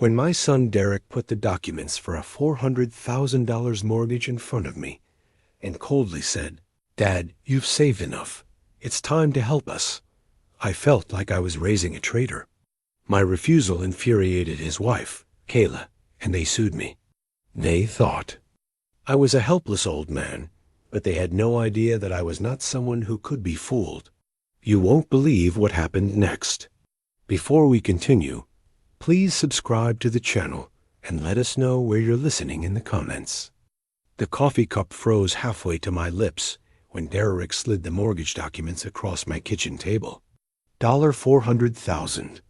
When my son Derek put the documents for a $400,000 mortgage in front of me and coldly said, "Dad, you've saved enough. It's time to help us," I felt like I was raising a traitor. My refusal infuriated his wife, Kayla, and they sued me. They thought I was a helpless old man, but they had no idea that I was not someone who could be fooled. You won't believe what happened next. Before we continue, please subscribe to the channel and let us know where you're listening in the comments. The coffee cup froze halfway to my lips when Derek slid the mortgage documents across my kitchen table. $400,000.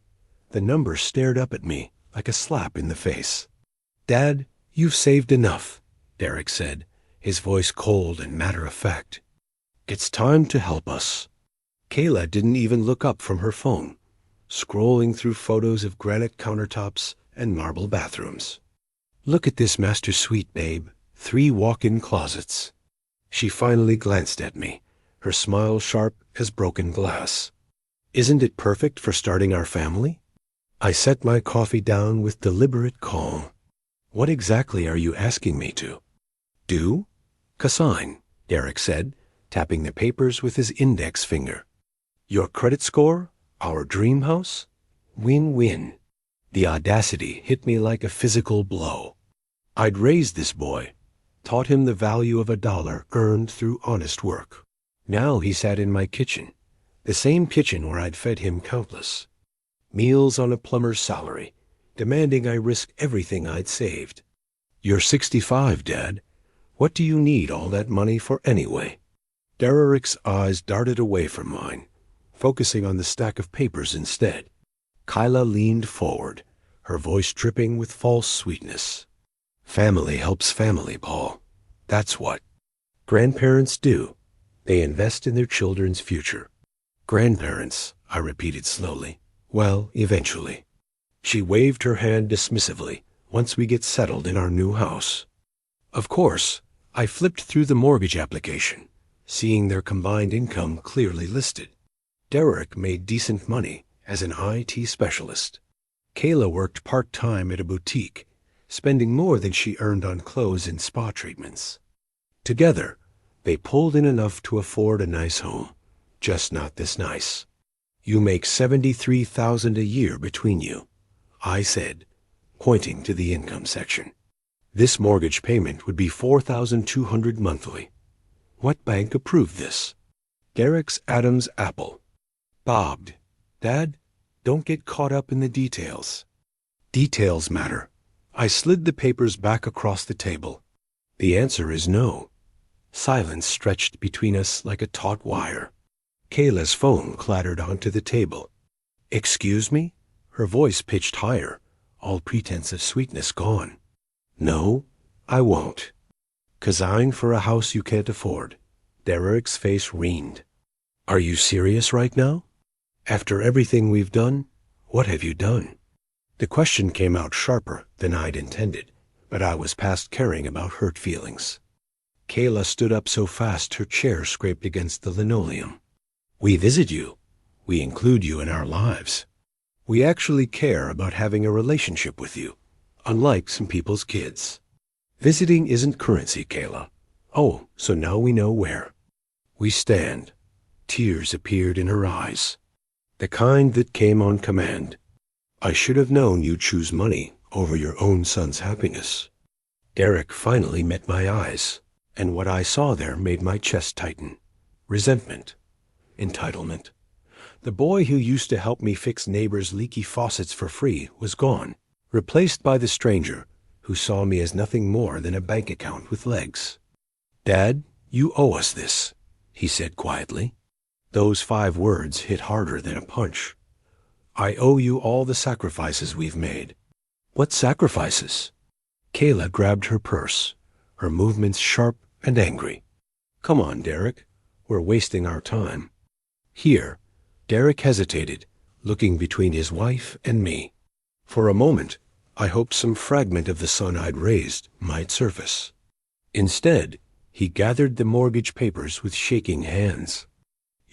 The number stared up at me like a slap in the face. "Dad, you've saved enough," Derek said, his voice cold and matter-of-fact. "It's time to help us." Kayla didn't even look up from her phone, scrolling through photos of granite countertops and marble bathrooms. "Look at this master suite, babe. 3 walk-in closets." She finally glanced at me, her smile sharp as broken glass. "Isn't it perfect for starting our family?" I set my coffee down with deliberate calm. "What exactly are you asking me to do?" "Cosign," Derek said, tapping the papers with his index finger. "Your credit score? Our dream house? Win-win." The audacity hit me like a physical blow. I'd raised this boy, taught him the value of a dollar earned through honest work. Now he sat in my kitchen, the same kitchen where I'd fed him countless meals on a plumber's salary, demanding I risk everything I'd saved. "You're 65, Dad. What do you need all that money for anyway?" Derek's eyes darted away from mine, focusing on the stack of papers instead. Kyla leaned forward, her voice dripping with false sweetness. "Family helps family, Paul. That's what grandparents do. They invest in their children's future." "Grandparents," I repeated slowly. "Well, eventually." She waved her hand dismissively. "Once we get settled in our new house." Of course, I flipped through the mortgage application, seeing their combined income clearly listed. Derek made decent money as an IT specialist. Kayla worked part-time at a boutique, spending more than she earned on clothes and spa treatments. Together, they pulled in enough to afford a nice home, just not this nice. "You make $73,000 a year between you," I said, pointing to the income section. "This mortgage payment would be $4,200 monthly. What bank approved this?" Derek's Adam's apple bobbed. "Dad, don't get caught up in the details." "Details matter." I slid the papers back across the table. "The answer is no." Silence stretched between us like a taut wire. Kayla's phone clattered onto the table. "Excuse me?" Her voice pitched higher, all pretense of sweetness gone. "No, I won't." "Cosign for a house you can't afford." Derek's face weened. "Are you serious right now? After everything we've done, what have you done?" The question came out sharper than I'd intended, but I was past caring about hurt feelings. Kayla stood up so fast her chair scraped against the linoleum. "We visit you. We include you in our lives. We actually care about having a relationship with you, unlike some people's kids. Visiting isn't currency, Kayla. Oh, so now we know where." We stand. Tears appeared in her eyes, the kind that came on command. "I should have known you'd choose money over your own son's happiness." Derek finally met my eyes, and what I saw there made my chest tighten. Resentment. Entitlement. The boy who used to help me fix neighbors' leaky faucets for free was gone, replaced by the stranger who saw me as nothing more than a bank account with legs. "Dad, you owe us this," he said quietly. Those 5 words hit harder than a punch. "I owe you all the sacrifices we've made." "What sacrifices?" Kayla grabbed her purse, her movements sharp and angry. "Come on, Derek. We're wasting our time." Here, Derek hesitated, looking between his wife and me. For a moment, I hoped some fragment of the son I'd raised might surface. Instead, he gathered the mortgage papers with shaking hands.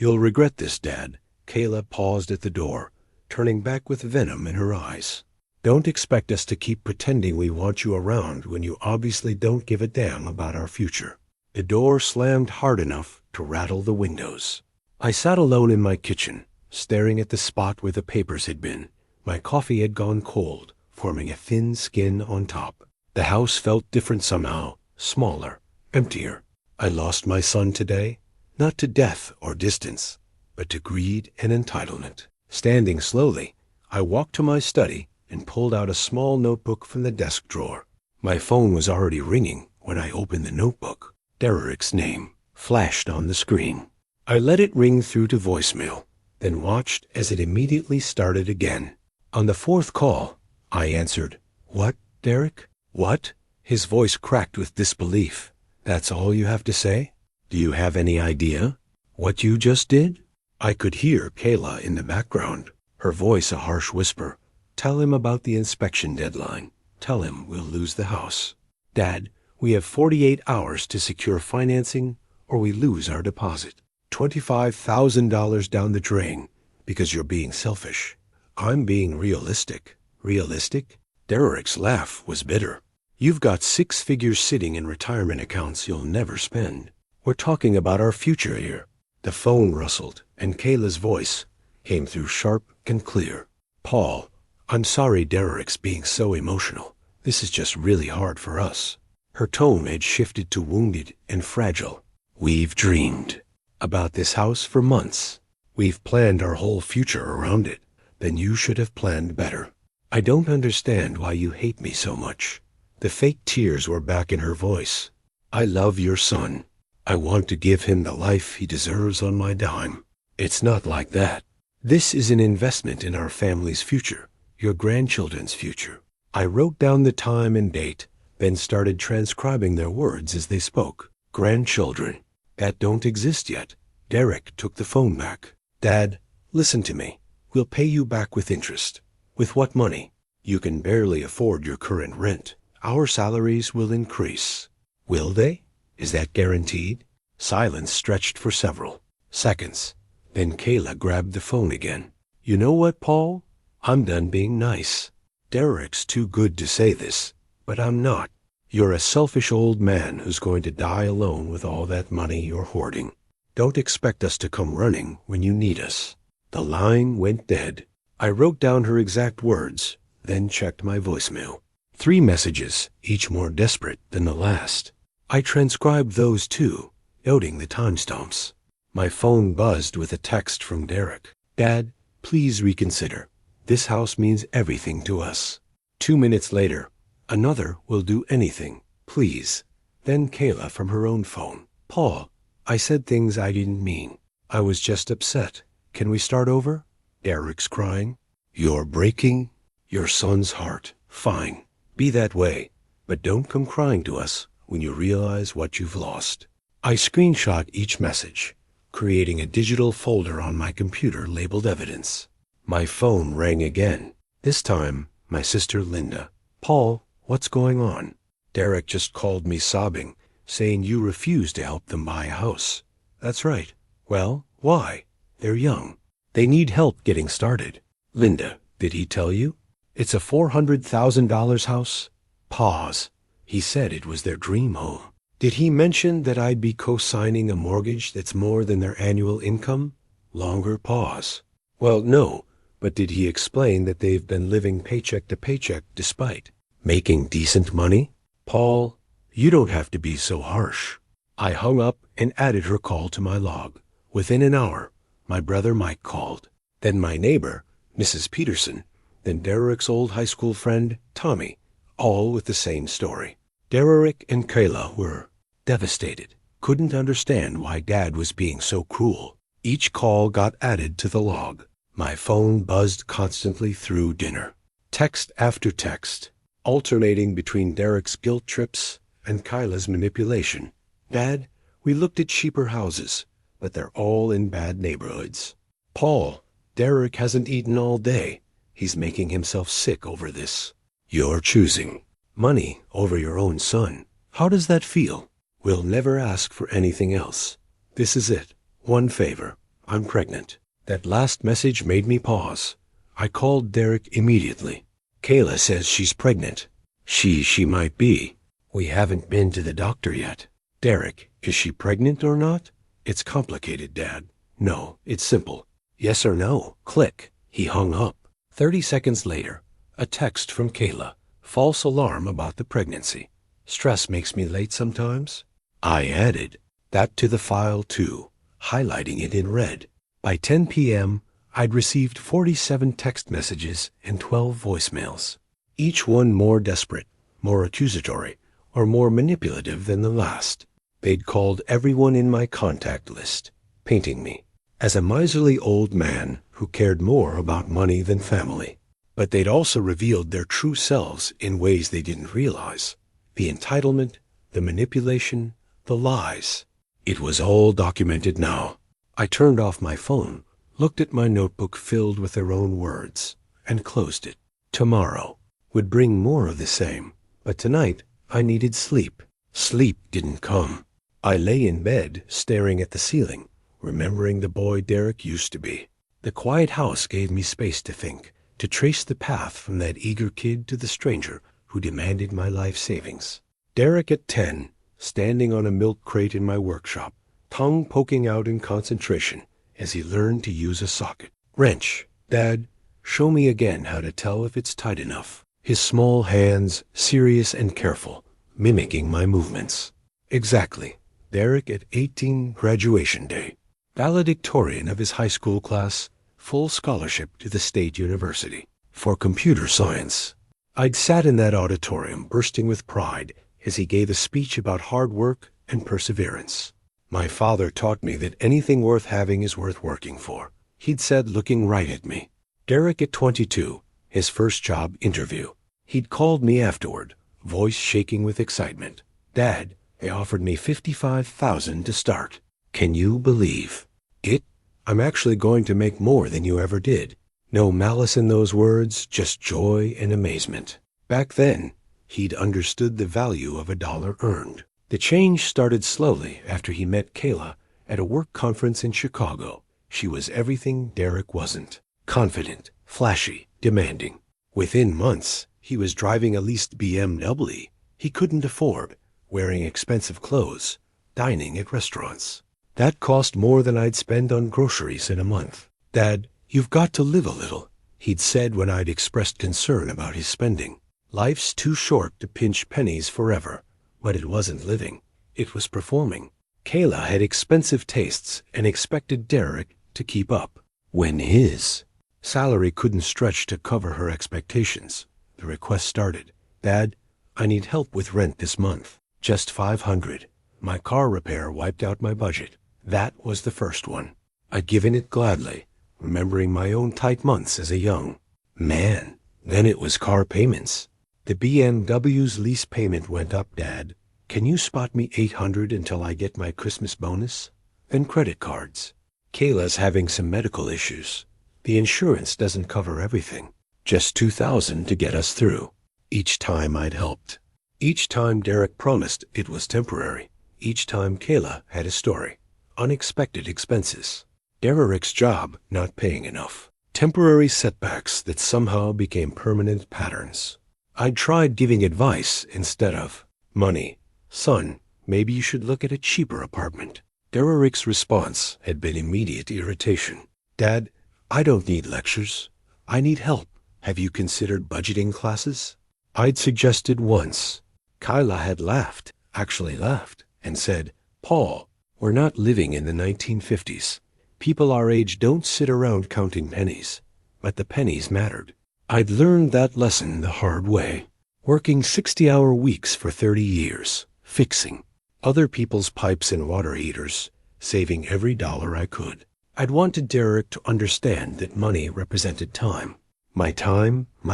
"You'll regret this, Dad." Kayla paused at the door, turning back with venom in her eyes. Don't expect us to keep pretending we want you around when you obviously don't give a damn about our future. The door slammed hard enough to rattle the windows. I sat alone in my kitchen, staring at the spot where the papers had been. My coffee had gone cold, forming a thin skin on top. The house felt different somehow, smaller, emptier. I lost my son today, not to death or distance, but to greed and entitlement. Standing slowly, I walked to my study and pulled out a small notebook from the desk drawer. My phone was already ringing when I opened the notebook. Derek's name flashed on the screen. I let it ring through to voicemail, then watched as it immediately started again. On the fourth call, I answered, "What, Derek? What?" His voice cracked with disbelief. "That's all you have to say? Do you have any idea what you just did?" I could hear Kayla in the background, her voice a harsh whisper. "Tell him about the inspection deadline. Tell him we'll lose the house. Dad, we have 48 hours to secure financing or we lose our deposit. $25,000 down the drain because you're being selfish. I'm being realistic." Realistic? Derek's laugh was bitter. "You've got 6 figures sitting in retirement accounts you'll never spend. We're talking about our future here." The phone rustled, and Kayla's voice came through sharp and clear. "Paul, I'm sorry Derek's being so emotional. This is just really hard for us." Her tone had shifted to wounded and fragile. "We've dreamed about this house for months. We've planned our whole future around it. Then you should have planned better. I don't understand why you hate me so much." The fake tears were back in her voice. "I love your son. I want to give him the life he deserves on my dime. It's not like that. This is an investment in our family's future, your grandchildren's future." I wrote down the time and date, then started transcribing their words as they spoke. Grandchildren. That don't exist yet. Derek took the phone back. "Dad, listen to me. We'll pay you back with interest." "With what money? You can barely afford your current rent. Our salaries will increase." "Will they? Is that guaranteed?" Silence stretched for several seconds. Then Kayla grabbed the phone again. "You know what, Paul? I'm done being nice. Derek's too good to say this, but I'm not. You're a selfish old man who's going to die alone with all that money you're hoarding. Don't expect us to come running when you need us." The line went dead. I wrote down her exact words, then checked my voicemail. 3 messages, each more desperate than the last. I transcribed those too, noting the timestamps. My phone buzzed with a text from Derek. "Dad, please reconsider. This house means everything to us." 2 minutes later, "Another will do anything, please." Then Kayla from her own phone. "Paul, I said things I didn't mean. I was just upset. Can we start over?" Derek's crying. "You're breaking your son's heart. Fine. Be that way. But don't come crying to us when you realize what you've lost." I screenshot each message, creating a digital folder on my computer labeled evidence. My phone rang again. This time, my sister Linda. "Paul, what's going on?" "Derek just called me sobbing, saying you refused to help them buy a house." "That's right. Well, why? They're young. They need help getting started." "Linda, did he tell you? It's a $400,000 house?" Pause. "He said it was their dream home." "Did he mention that I'd be co-signing a mortgage that's more than their annual income?" Longer pause. "Well, no, but did he explain that they've been living paycheck to paycheck despite making decent money?" "Paul, you don't have to be so harsh." I hung up and added her call to my log. Within an hour, my brother Mike called. Then my neighbor, Mrs. Peterson. Then Derek's old high school friend, Tommy, all with the same story. Derek and Kayla were devastated, couldn't understand why Dad was being so cruel. Each call got added to the log. My phone buzzed constantly through dinner. Text after text, alternating between Derek's guilt trips and Kyla's manipulation. "Dad, we looked at cheaper houses, but they're all in bad neighborhoods." "Paul, Derek hasn't eaten all day. He's making himself sick over this." "You're choosing money over your own son. How does that feel?" "We'll never ask for anything else. This is it. One favor. I'm pregnant." That last message made me pause. I called Derek immediately. Kayla says she's pregnant. She might be. We haven't been to the doctor yet. Derek, is she pregnant or not? It's complicated, Dad. No, it's simple. Yes or no. Click. He hung up. 30 seconds later, a text from Kayla. False alarm about the pregnancy. Stress makes me late sometimes. I added that to the file too, highlighting it in red. By 10 p.m., I'd received 47 text messages and 12 voicemails, each one more desperate, more accusatory, or more manipulative than the last. They'd called everyone in my contact list, painting me as a miserly old man who cared more about money than family. But they'd also revealed their true selves in ways they didn't realize. The entitlement, the manipulation, the lies. It was all documented now. I turned off my phone, looked at my notebook filled with their own words, and closed it. Tomorrow would bring more of the same, but tonight I needed sleep. Sleep didn't come. I lay in bed, staring at the ceiling, remembering the boy Derek used to be. The quiet house gave me space to think, to trace the path from that eager kid to the stranger who demanded my life savings. Derek at 10, standing on a milk crate in my workshop, tongue poking out in concentration as he learned to use a socket. Wrench. Dad, show me again how to tell if it's tight enough. His small hands, serious and careful, mimicking my movements. Exactly. Derek at 18, graduation day. Valedictorian of his high school class, full scholarship to the state university for computer science. I'd sat in that auditorium bursting with pride as he gave a speech about hard work and perseverance. My father taught me that anything worth having is worth working for, he'd said, looking right at me. Derek at 22, his first job interview. He'd called me afterward, voice shaking with excitement. Dad, they offered me $55,000 to start. Can you believe it? I'm actually going to make more than you ever did. No malice in those words, just joy and amazement. Back then, he'd understood the value of a dollar earned. The change started slowly after he met Kayla at a work conference in Chicago. She was everything Derek wasn't. Confident, flashy, demanding. Within months, he was driving a leased BMW he couldn't afford, wearing expensive clothes, dining at restaurants. That cost more than I'd spend on groceries in a month. Dad, you've got to live a little, he'd said when I'd expressed concern about his spending. Life's too short to pinch pennies forever. But it wasn't living. It was performing. Kayla had expensive tastes and expected Derek to keep up. When his salary couldn't stretch to cover her expectations, the request started. Dad, I need help with rent this month. Just $500. My car repair wiped out my budget. That was the first one. I'd given it gladly, remembering my own tight months as a young man. Then it was car payments. The BMW's lease payment went up, Dad. Can you spot me $800 until I get my Christmas bonus? Then credit cards. Kayla's having some medical issues. The insurance doesn't cover everything. Just $2,000 to get us through. Each time I'd helped. Each time Derek promised it was temporary. Each time Kayla had a story. Unexpected expenses. Derek's job not paying enough. Temporary setbacks that somehow became permanent patterns. I'd tried giving advice instead of money. Son, maybe you should look at a cheaper apartment. Derek's response had been immediate irritation. Dad, I don't need lectures. I need help. Have you considered budgeting classes? I'd suggested once. Kyla had laughed, actually laughed, and said, Paul, we're not living in the 1950s. People our age don't sit around counting pennies. But the pennies mattered. I'd learned that lesson the hard way, working 60-hour weeks for 30 years, fixing other people's pipes and water heaters, saving every dollar I could. I'd wanted Derek to understand that money represented time, my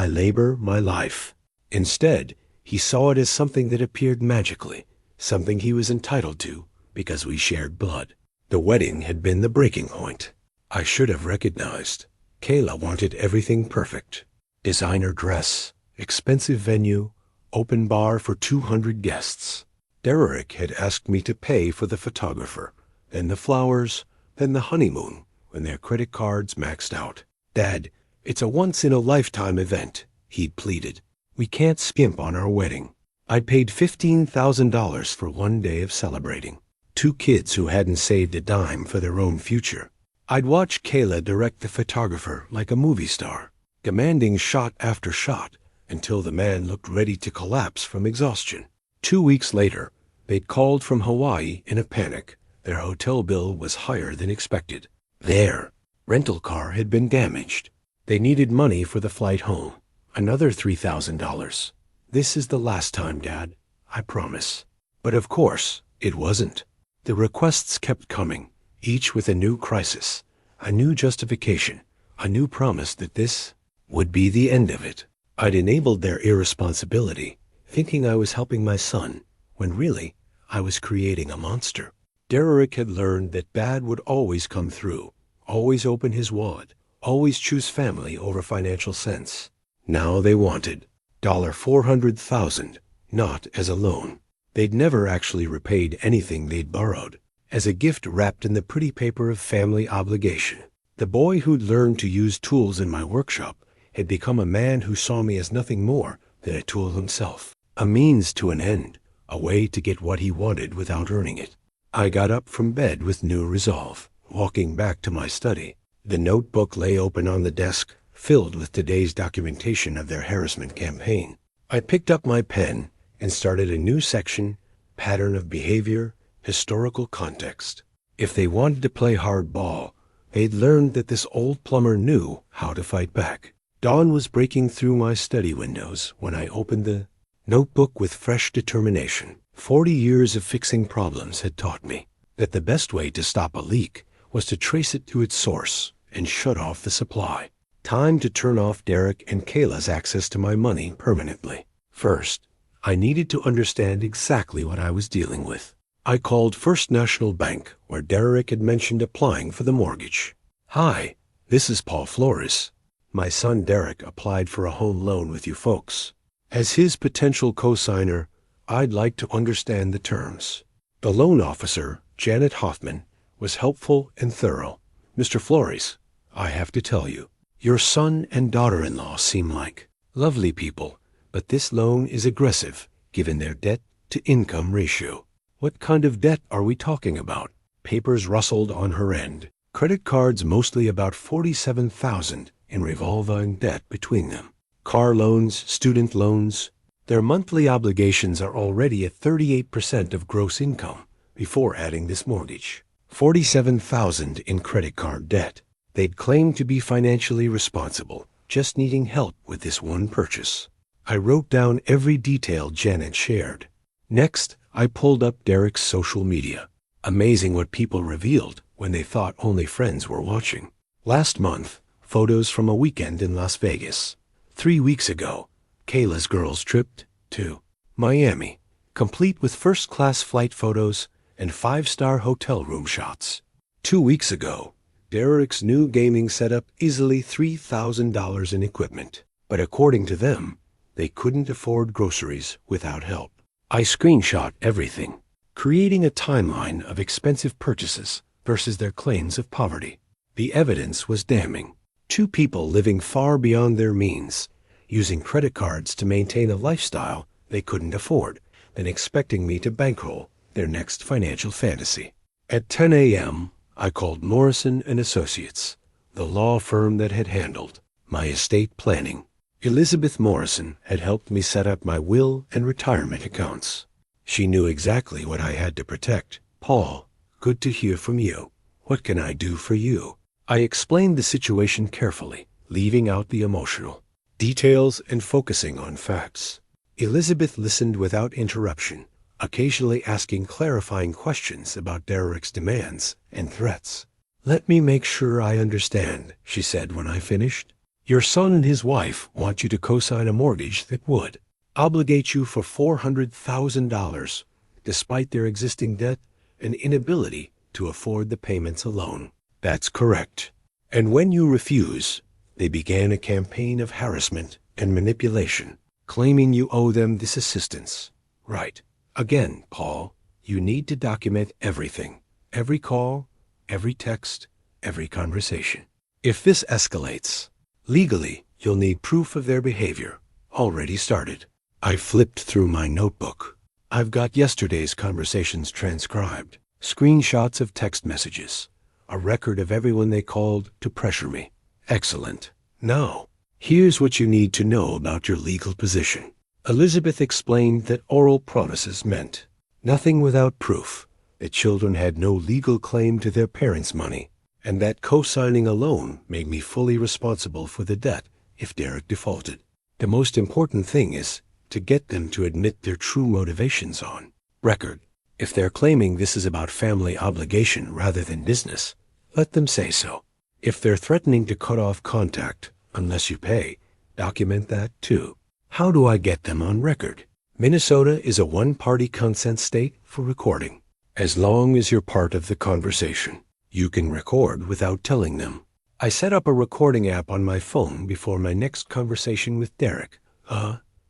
labor, my life. Instead, he saw it as something that appeared magically, something he was entitled to because we shared blood. The wedding had been the breaking point. I should have recognized. Kayla wanted everything perfect. Designer dress, expensive venue, open bar for 200 guests. Derek had asked me to pay for the photographer, then the flowers, then the honeymoon when their credit cards maxed out. Dad, it's a once-in-a-lifetime event, he pleaded. We can't skimp on our wedding. I'd paid $15,000 for one day of celebrating. Two kids who hadn't saved a dime for their own future. I'd watch Kayla direct the photographer like a movie star, demanding shot after shot until the man looked ready to collapse from exhaustion. 2 weeks later, they'd called from Hawaii in a panic. Their hotel bill was higher than expected. Their rental car had been damaged. They needed money for the flight home. Another $3,000. This is the last time, Dad. I promise. But of course, it wasn't. The requests kept coming, each with a new crisis, a new justification, a new promise that this would be the end of it. I'd enabled their irresponsibility, thinking I was helping my son, when really, I was creating a monster. Derek had learned that Dad would always come through, always open his wallet, always choose family over financial sense. Now they wanted $400,000, not as a loan. They'd never actually repaid anything they'd borrowed, as a gift wrapped in the pretty paper of family obligation. The boy who'd learned to use tools in my workshop had become a man who saw me as nothing more than a tool himself, a means to an end, a way to get what he wanted without earning it. I got up from bed with new resolve, walking back to my study. The notebook lay open on the desk, filled with today's documentation of their harassment campaign. I picked up my pen and started a new section, pattern of behavior, historical context. If they wanted to play hardball, they'd learned that this old plumber knew how to fight back. Dawn was breaking through my study windows when I opened the notebook with fresh determination. 40 years of fixing problems had taught me that the best way to stop a leak was to trace it to its source and shut off the supply. Time to turn off Derek and Kayla's access to my money permanently. First, I needed to understand exactly what I was dealing with. I called First National Bank, where Derek had mentioned applying for the mortgage. Hi, this is Paul Flores. My son Derek applied for a home loan with you folks. As his potential co-signer, I'd like to understand the terms. The loan officer, Janet Hoffman, was helpful and thorough. Mr. Flores, I have to tell you, your son and daughter-in-law seem like lovely people, but this loan is aggressive, given their debt-to-income ratio. What kind of debt are we talking about? Papers rustled on her end. Credit cards mostly about $47,000 in revolving debt between them. Car loans, student loans. Their monthly obligations are already at 38% of gross income before adding this mortgage. $47,000 in credit card debt. They'd claim to be financially responsible, just needing help with this one purchase. I wrote down every detail Janet shared. Next, I pulled up Derek's social media. Amazing what people revealed when they thought only friends were watching. Last month, photos from a weekend in Las Vegas. 3 weeks ago, Kayla's girls tripped to Miami, complete with first-class flight photos and 5-star hotel room shots. 2 weeks ago, Derek's new gaming setup, easily $3,000 in equipment. But according to them, they couldn't afford groceries without help. I screenshot everything, creating a timeline of expensive purchases versus their claims of poverty. The evidence was damning. 2 people living far beyond their means, using credit cards to maintain a lifestyle they couldn't afford, and expecting me to bankroll their next financial fantasy. At 10 a.m., I called Morrison & Associates, the law firm that had handled my estate planning. Elizabeth Morrison had helped me set up my will and retirement accounts. She knew exactly what I had to protect. Paul, good to hear from you. What can I do for you? I explained the situation carefully, leaving out the emotional details and focusing on facts. Elizabeth listened without interruption, occasionally asking clarifying questions about Derek's demands and threats. Let me make sure I understand, she said when I finished. Your son and his wife want you to co-sign a mortgage that would obligate you for $400,000, despite their existing debt and inability to afford the payments alone. That's correct. And when you refuse, they began a campaign of harassment and manipulation, claiming you owe them this assistance. Right. Again, Paul, you need to document everything. Every call, every text, every conversation. If this escalates, legally, you'll need proof of their behavior, Already started. I flipped through my notebook. I've got yesterday's conversations transcribed, screenshots of text messages, a record of everyone they called to pressure me. Excellent. Now, here's what you need to know about your legal position. Elizabeth explained that oral promises meant nothing without proof, that children had no legal claim to their parents' money, and that co-signing a loan made me fully responsible for the debt if Derek defaulted. The most important thing is to get them to admit their true motivations on record. If they're claiming this is about family obligation rather than business, let them say so. If they're threatening to cut off contact unless you pay, document that too. How do I get them on record? Minnesota is a one-party consent state for recording. As long as you're part of the conversation, you can record without telling them. I set up a recording app on my phone before my next conversation with Derek.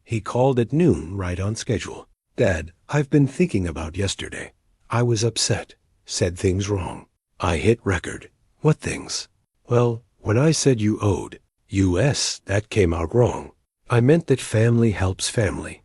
He called at noon, right on schedule. Dad, I've been thinking about yesterday. I was upset, said things wrong. I hit record. What things? Well, when I said you owed US, that came out wrong. I meant that family helps family,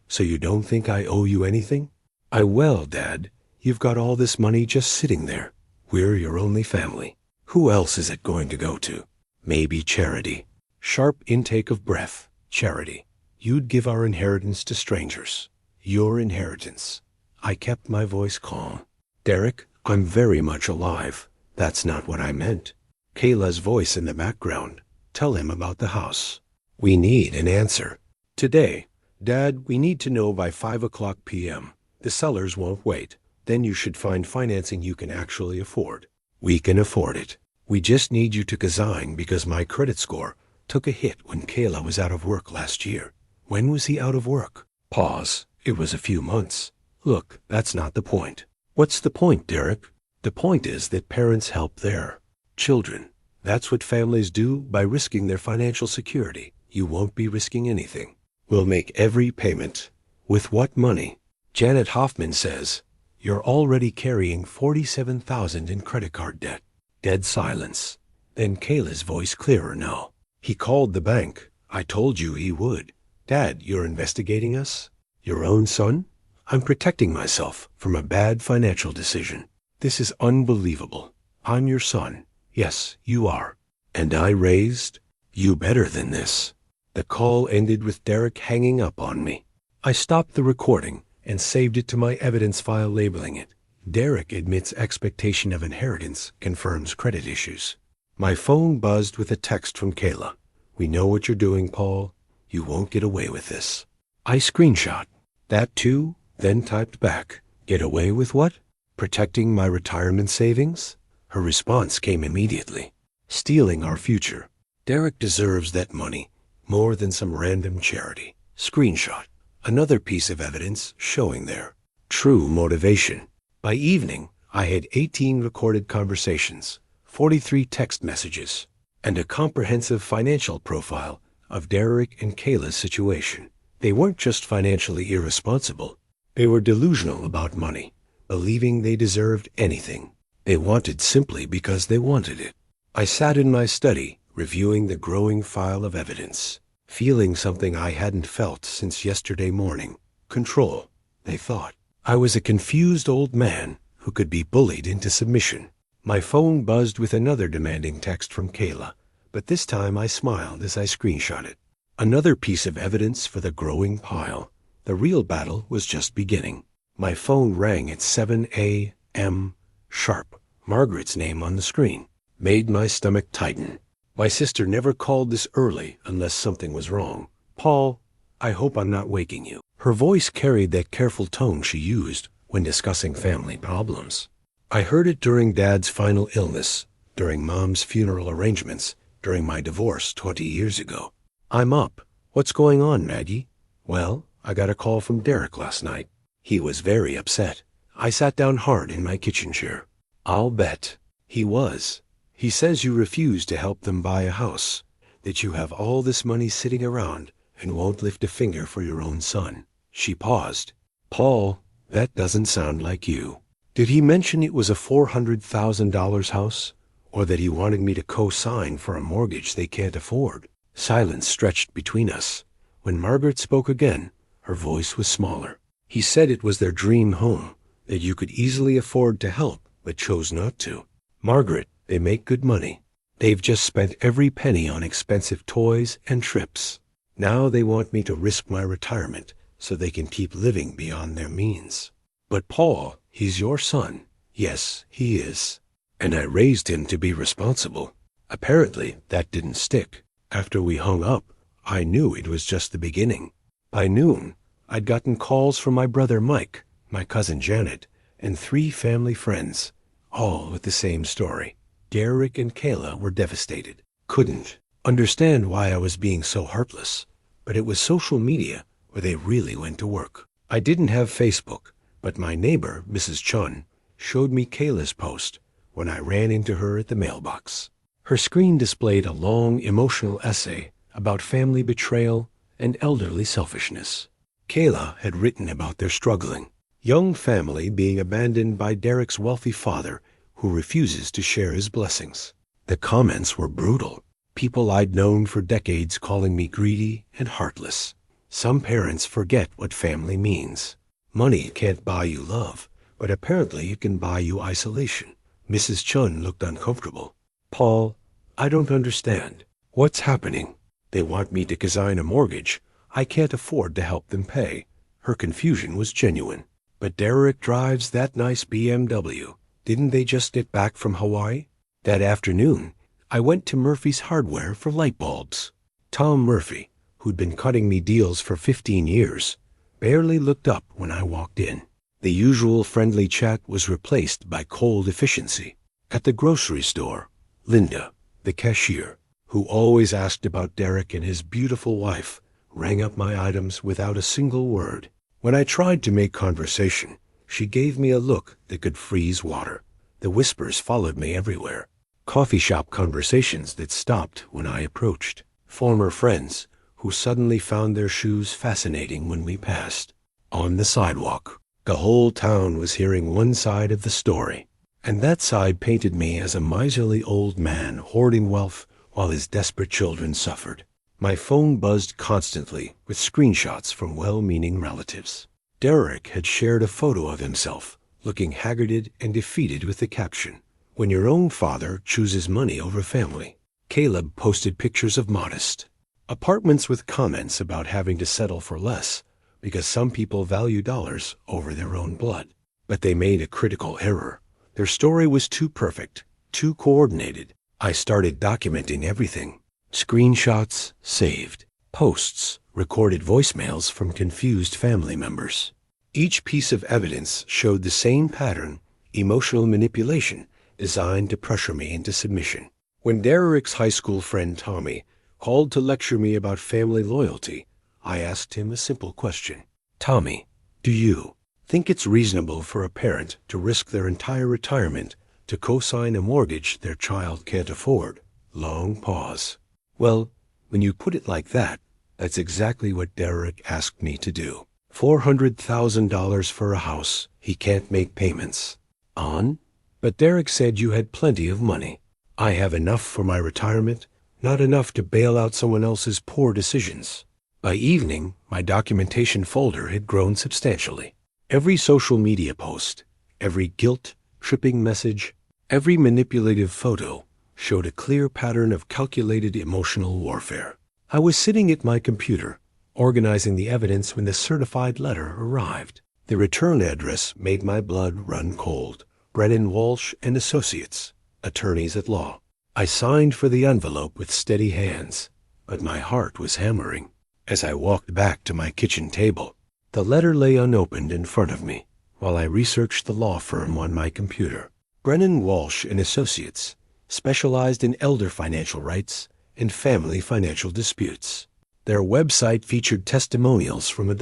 so you don't think I owe you anything? Well, Dad, you've got all this money just sitting there. We're your only family. Who else is it going to go to? Maybe charity. Sharp intake of breath. Charity. You'd give our inheritance to strangers. Your inheritance. I kept my voice calm. Derek, I'm very much alive. That's not what I meant. Kayla's voice in the background. Tell him about the house. We need an answer. Today. Dad, we need to know by 5:00 p.m. The sellers won't wait. Then you should find financing you can actually afford. We can afford it. We just need you to co-sign because my credit score took a hit when Kayla was out of work last year. When was he out of work? Pause. It was a few months. Look, that's not the point. What's the point, Derek? The point is that parents help their children. That's what families do by risking their financial security. You won't be risking anything. We'll make every payment. With what money? Janet Hoffman says, you're already carrying $47,000 in credit card debt. Dead silence. Then Kayla's voice clearer now. He called the bank. I told you he would. Dad, you're investigating us? Your own son? I'm protecting myself from a bad financial decision. This is unbelievable. I'm your son. Yes, you are. And I raised you better than this. The call ended with Derek hanging up on me. I stopped the recording and saved it to my evidence file, labeling it. Derek admits expectation of inheritance confirms credit issues. My phone buzzed with a text from Kayla. We know what you're doing, Paul. You won't get away with this. I screenshot that too, then typed back. Get away with what? Protecting my retirement savings? Her response came immediately. Stealing our future. Derek deserves that money more than some random charity. Screenshot. Another piece of evidence showing their true motivation. By evening, I had 18 recorded conversations, 43 text messages, and a comprehensive financial profile of Derek and Kayla's situation. They weren't just financially irresponsible. They were delusional about money, believing they deserved anything. They wanted simply because they wanted it. I sat in my study, reviewing the growing file of evidence, feeling something I hadn't felt since yesterday morning. Control, they thought. I was a confused old man who could be bullied into submission. My phone buzzed with another demanding text from Kayla, but this time I smiled as I screenshot it. Another piece of evidence for the growing pile. The real battle was just beginning. My phone rang at 7 a.m. sharp. Margaret's name on the screen made my stomach tighten. My sister never called this early unless something was wrong. Paul, I hope I'm not waking you. Her voice carried that careful tone she used when discussing family problems. I heard it during Dad's final illness, during Mom's funeral arrangements, during my divorce 20 years ago. I'm up. What's going on, Maggie? Well, I got a call from Derek last night. He was very upset. I sat down hard in my kitchen chair. I'll bet he was. He says you refused to help them buy a house, that you have all this money sitting around and won't lift a finger for your own son. She paused. Paul, that doesn't sound like you. Did he mention it was a $400,000 house, or that he wanted me to co-sign for a mortgage they can't afford? Silence stretched between us. When Margaret spoke again, her voice was smaller. He said it was their dream home, that you could easily afford to help, but chose not to. Margaret, they make good money. They've just spent every penny on expensive toys and trips. Now they want me to risk my retirement so they can keep living beyond their means. But Paul, he's your son. Yes, he is. And I raised him to be responsible. Apparently, that didn't stick. After we hung up, I knew it was just the beginning. By noon, I'd gotten calls from my brother Mike, my cousin Janet, and 3 family friends, all with the same story. Derek and Kayla were devastated. Couldn't understand why I was being so heartless, but it was social media where they really went to work. I didn't have Facebook, but my neighbor, Mrs. Chun, showed me Kayla's post when I ran into her at the mailbox. Her screen displayed a long, emotional essay about family betrayal and elderly selfishness. Kayla had written about their struggling young family being abandoned by Derek's wealthy father, who refuses to share his blessings. The comments were brutal. People I'd known for decades calling me greedy and heartless. Some parents forget what family means. Money can't buy you love, but apparently it can buy you isolation. Mrs. Chun looked uncomfortable. Paul, I don't understand. What's happening? They want me to consign a mortgage I can't afford to help them pay. Her confusion was genuine. But Derek drives that nice BMW. Didn't they just get back from Hawaii? That afternoon, I went to Murphy's Hardware for light bulbs. Tom Murphy, who'd been cutting me deals for 15 years, barely looked up when I walked in. The usual friendly chat was replaced by cold efficiency. At the grocery store, Linda, the cashier, who always asked about Derek and his beautiful wife, rang up my items without a single word. When I tried to make conversation, she gave me a look that could freeze water. The whispers followed me everywhere. Coffee shop conversations that stopped when I approached. Former friends who suddenly found their shoes fascinating when we passed. On the sidewalk, the whole town was hearing one side of the story, and that side painted me as a miserly old man hoarding wealth while his desperate children suffered. My phone buzzed constantly with screenshots from well-meaning relatives. Derek had shared a photo of himself, looking haggarded and defeated with the caption, "When your own father chooses money over family." Caleb posted pictures of modest apartments with comments about having to settle for less because some people value dollars over their own blood. But they made a critical error. Their story was too perfect, too coordinated. I started documenting everything. Screenshots saved, posts, recorded voicemails from confused family members. Each piece of evidence showed the same pattern, emotional manipulation designed to pressure me into submission. When Derek's high school friend Tommy called to lecture me about family loyalty, I asked him a simple question. Tommy, do you think it's reasonable for a parent to risk their entire retirement to co-sign a mortgage their child can't afford? Long pause. Well, when you put it like that, that's exactly what Derek asked me to do. $400,000 for a house he can't make payments on? But Derek said you had plenty of money. I have enough for my retirement, not enough to bail out someone else's poor decisions. By evening, my documentation folder had grown substantially. Every social media post, every guilt-tripping message, every manipulative photo showed a clear pattern of calculated emotional warfare. I was sitting at my computer, organizing the evidence when the certified letter arrived. The return address made my blood run cold. Brennan Walsh and Associates, attorneys at law. I signed for the envelope with steady hands, but my heart was hammering. As I walked back to my kitchen table, the letter lay unopened in front of me while I researched the law firm on my computer. Brennan Walsh and Associates specialized in elder financial rights and family financial disputes. Their website featured testimonials from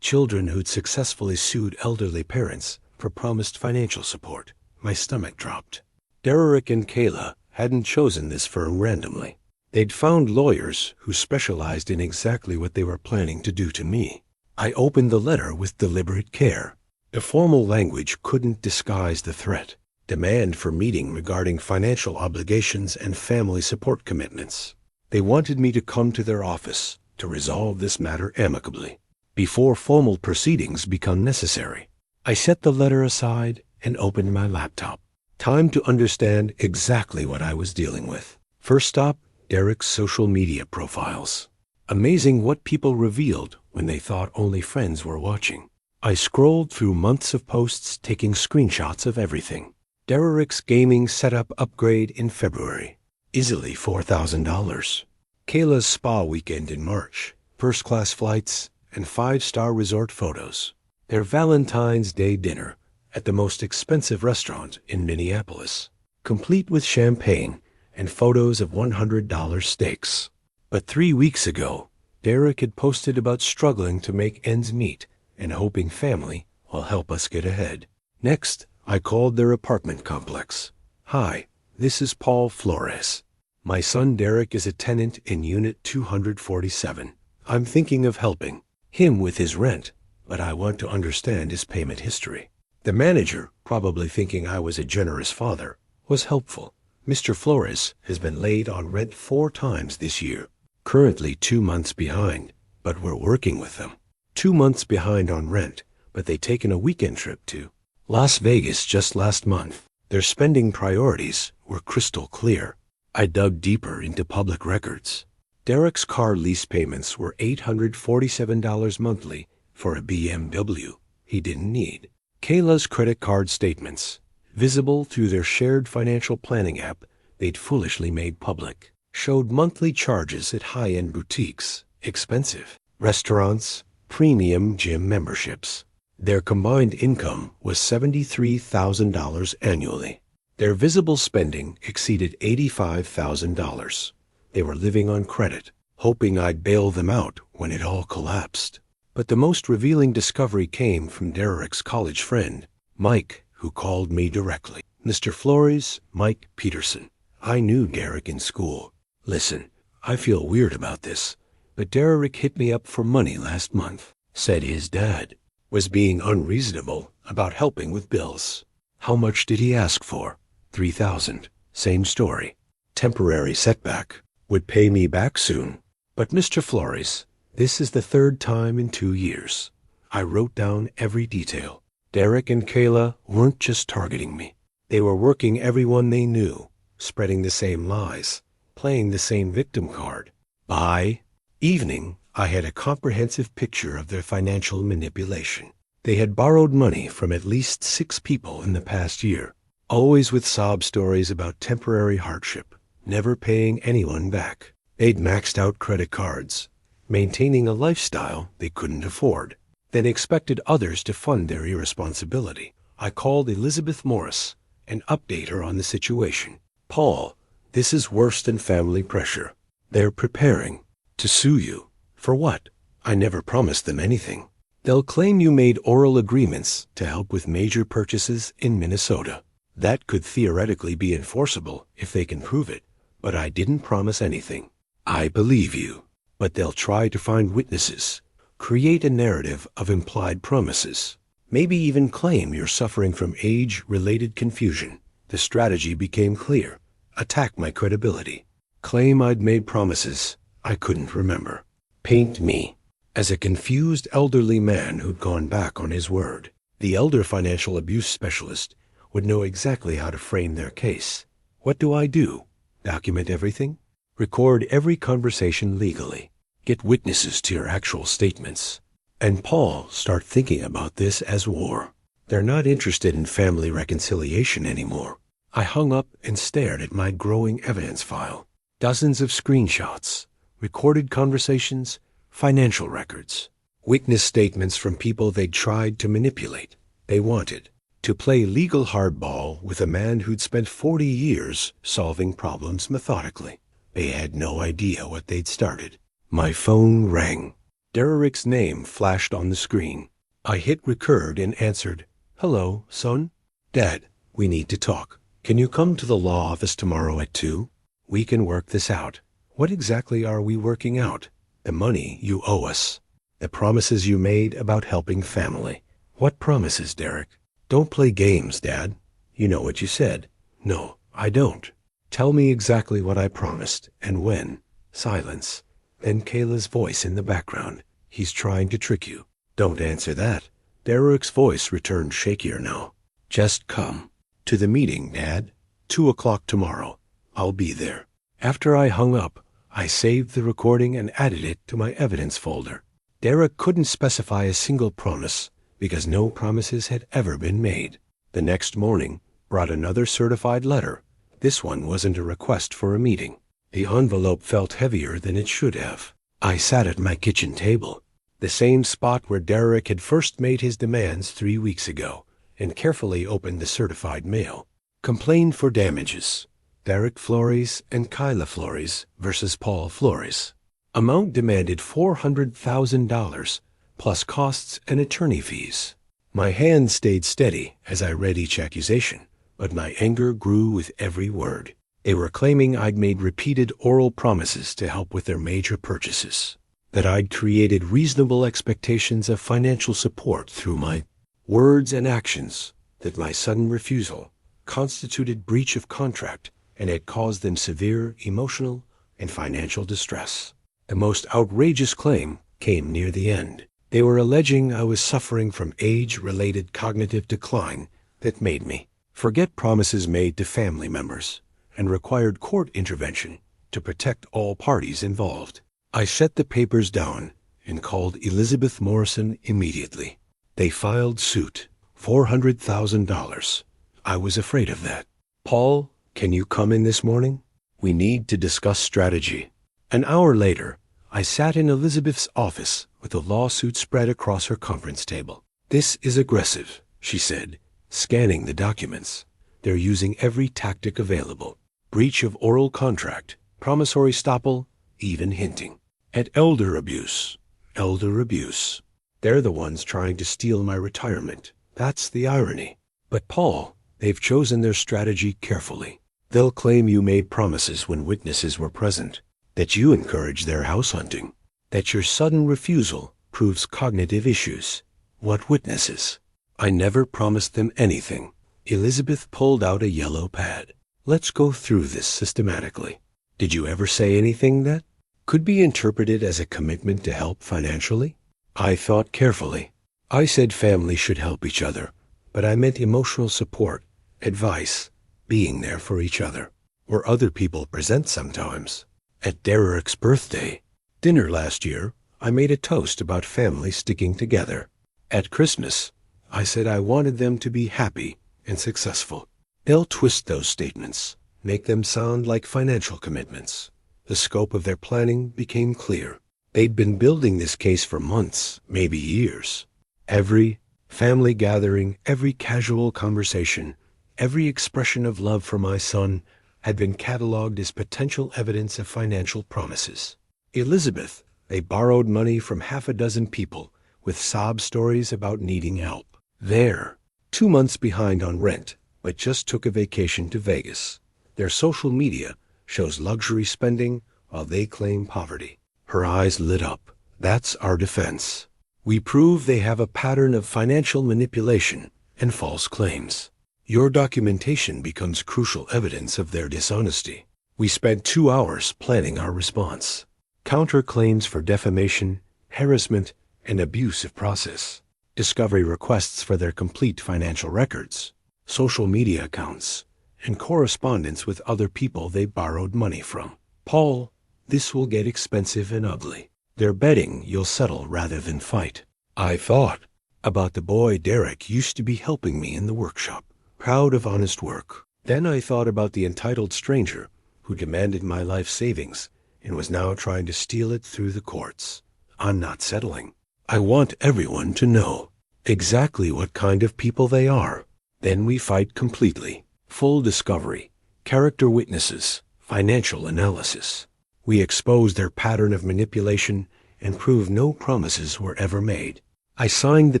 children who'd successfully sued elderly parents for promised financial support. My stomach dropped. Derek and Kayla hadn't chosen this firm randomly. They'd found lawyers who specialized in exactly what they were planning to do to me. I opened the letter with deliberate care. The formal language couldn't disguise the threat. Demand for meeting regarding financial obligations and family support commitments. They wanted me to come to their office to resolve this matter amicably, before formal proceedings become necessary. I set the letter aside and opened my laptop. Time to understand exactly what I was dealing with. First stop, Derek's social media profiles. Amazing what people revealed when they thought only friends were watching. I scrolled through months of posts taking screenshots of everything. Derek's gaming setup upgrade in February. Easily $4,000. Kayla's spa weekend in March. First-class flights and 5-star resort photos. Their Valentine's Day dinner at the most expensive restaurant in Minneapolis, complete with champagne and photos of $100 steaks. But 3 weeks ago, Derek had posted about struggling to make ends meet and hoping family will help us get ahead. Next, I called their apartment complex. Hi, this is Paul Flores. My son Derek is a tenant in Unit 247. I'm thinking of helping him with his rent, but I want to understand his payment history. The manager, probably thinking I was a generous father, was helpful. Mr. Flores has been late on rent 4 times this year. Currently 2 months behind, but we're working with them. 2 months behind on rent, but they've taken a weekend trip to Las Vegas just last month. Their spending priorities were crystal clear. I dug deeper into public records. Derek's car lease payments were $847 monthly for a BMW he didn't need. Kayla's credit card statements, visible through their shared financial planning app they'd foolishly made public, showed monthly charges at high-end boutiques, expensive restaurants, premium gym memberships. Their combined income was $73,000 annually. Their visible spending exceeded $85,000. They were living on credit, hoping I'd bail them out when it all collapsed. But the most revealing discovery came from Derek's college friend, Mike, who called me directly. Mr. Flores, Mike Peterson. I knew Derek in school. Listen, I feel weird about this, but Derek hit me up for money last month. Said his dad was being unreasonable about helping with bills. How much did he ask for? $3,000. Same story. Temporary setback. Would pay me back soon. But Mr. Flores, this is the 3rd time in 2 years. I wrote down every detail. Derek and Kayla weren't just targeting me. They were working everyone they knew, spreading the same lies, playing the same victim card. By evening, I had a comprehensive picture of their financial manipulation. They had borrowed money from at least 6 people in the past year, always with sob stories about temporary hardship, never paying anyone back. They'd maxed out credit cards, maintaining a lifestyle they couldn't afford, then expected others to fund their irresponsibility. I called Elizabeth Morris and update her on the situation. Paul, this is worse than family pressure. They're preparing to sue you. For what? I never promised them anything. They'll claim you made oral agreements to help with major purchases in Minnesota. That could theoretically be enforceable if they can prove it, but I didn't promise anything. I believe you, but they'll try to find witnesses, create a narrative of implied promises, maybe even claim you're suffering from age-related confusion. The strategy became clear. Attack my credibility. Claim I'd made promises I couldn't remember. Paint me as a confused elderly man who'd gone back on his word. The elder financial abuse specialist would know exactly how to frame their case. What do? Document everything? Record every conversation legally. Get witnesses to your actual statements. And Paul, start thinking about this as war. They're not interested in family reconciliation anymore. I hung up and stared at my growing evidence file. Dozens of screenshots, recorded conversations, financial records, witness statements from people they'd tried to manipulate. They wanted to play legal hardball with a man who'd spent 40 years solving problems methodically. They had no idea what they'd started. My phone rang. Derek's name flashed on the screen. I hit record and answered, "Hello, son? Dad, we need to talk. Can you come to the law office tomorrow at 2? We can work this out." What exactly are we working out? The money you owe us. The promises you made about helping family. What promises, Derek? Don't play games, Dad. You know what you said. No, I don't. Tell me exactly what I promised and when. Silence. Then Kayla's voice in the background. He's trying to trick you. Don't answer that. Derek's voice returned shakier now. Just come to the meeting, Dad. 2 o'clock tomorrow. I'll be there. After I hung up, I saved the recording and added it to my evidence folder. Derek couldn't specify a single promise because no promises had ever been made. The next morning brought another certified letter. This one wasn't a request for a meeting. The envelope felt heavier than it should have. I sat at my kitchen table, the same spot where Derek had first made his demands 3 weeks ago, and carefully opened the certified mail. Complained for damages. Derek Flores and Kyla Flores versus Paul Flores. Amount demanded $400,000, plus costs and attorney fees. My hand stayed steady as I read each accusation, but my anger grew with every word. They were claiming I'd made repeated oral promises to help with their major purchases, that I'd created reasonable expectations of financial support through my words and actions, that my sudden refusal constituted breach of contract and had caused them severe emotional and financial distress. The most outrageous claim came near the end. They were alleging I was suffering from age-related cognitive decline that made me forget promises made to family members and required court intervention to protect all parties involved. I set the papers down and called Elizabeth Morrison immediately. They filed suit. $400,000. I was afraid of that. Paul, can you come in this morning? We need to discuss strategy. An hour later, I sat in Elizabeth's office with the lawsuit spread across her conference table. This is aggressive, she said, scanning the documents. They're using every tactic available. Breach of oral contract, promissory estoppel, even hinting at elder abuse. Elder abuse. They're the ones trying to steal my retirement. That's the irony. But Paul, they've chosen their strategy carefully. They'll claim you made promises when witnesses were present, that you encouraged their house hunting, that your sudden refusal proves cognitive issues. What witnesses? I never promised them anything. Elizabeth pulled out a yellow pad. Let's go through this systematically. Did you ever say anything that could be interpreted as a commitment to help financially? I thought carefully. I said family should help each other, but I meant emotional support, advice, being there for each other, or other people present sometimes. At Derek's birthday dinner last year, I made a toast about family sticking together. At Christmas, I said I wanted them to be happy and successful. They'll twist those statements, make them sound like financial commitments. The scope of their planning became clear. They'd been building this case for months, maybe years. Every family gathering, every casual conversation, every expression of love for my son had been cataloged as potential evidence of financial promises. Elizabeth, they borrowed money from half a dozen people with sob stories about needing help. They're 2 months behind on rent, but just took a vacation to Vegas. Their social media shows luxury spending while they claim poverty. Her eyes lit up. That's our defense. We prove they have a pattern of financial manipulation and false claims. Your documentation becomes crucial evidence of their dishonesty. We spent 2 hours planning our response. Counterclaims for defamation, harassment, and abuse of process. Discovery requests for their complete financial records, social media accounts, and correspondence with other people they borrowed money from. Paul, this will get expensive and ugly. They're betting you'll settle rather than fight. I thought about the boy Derek used to be helping me in the workshop, proud of honest work. Then I thought about the entitled stranger who demanded my life savings and was now trying to steal it through the courts. I'm not settling. I want everyone to know exactly what kind of people they are. Then we fight completely. Full discovery, character witnesses, financial analysis. We expose their pattern of manipulation and prove no promises were ever made. I signed the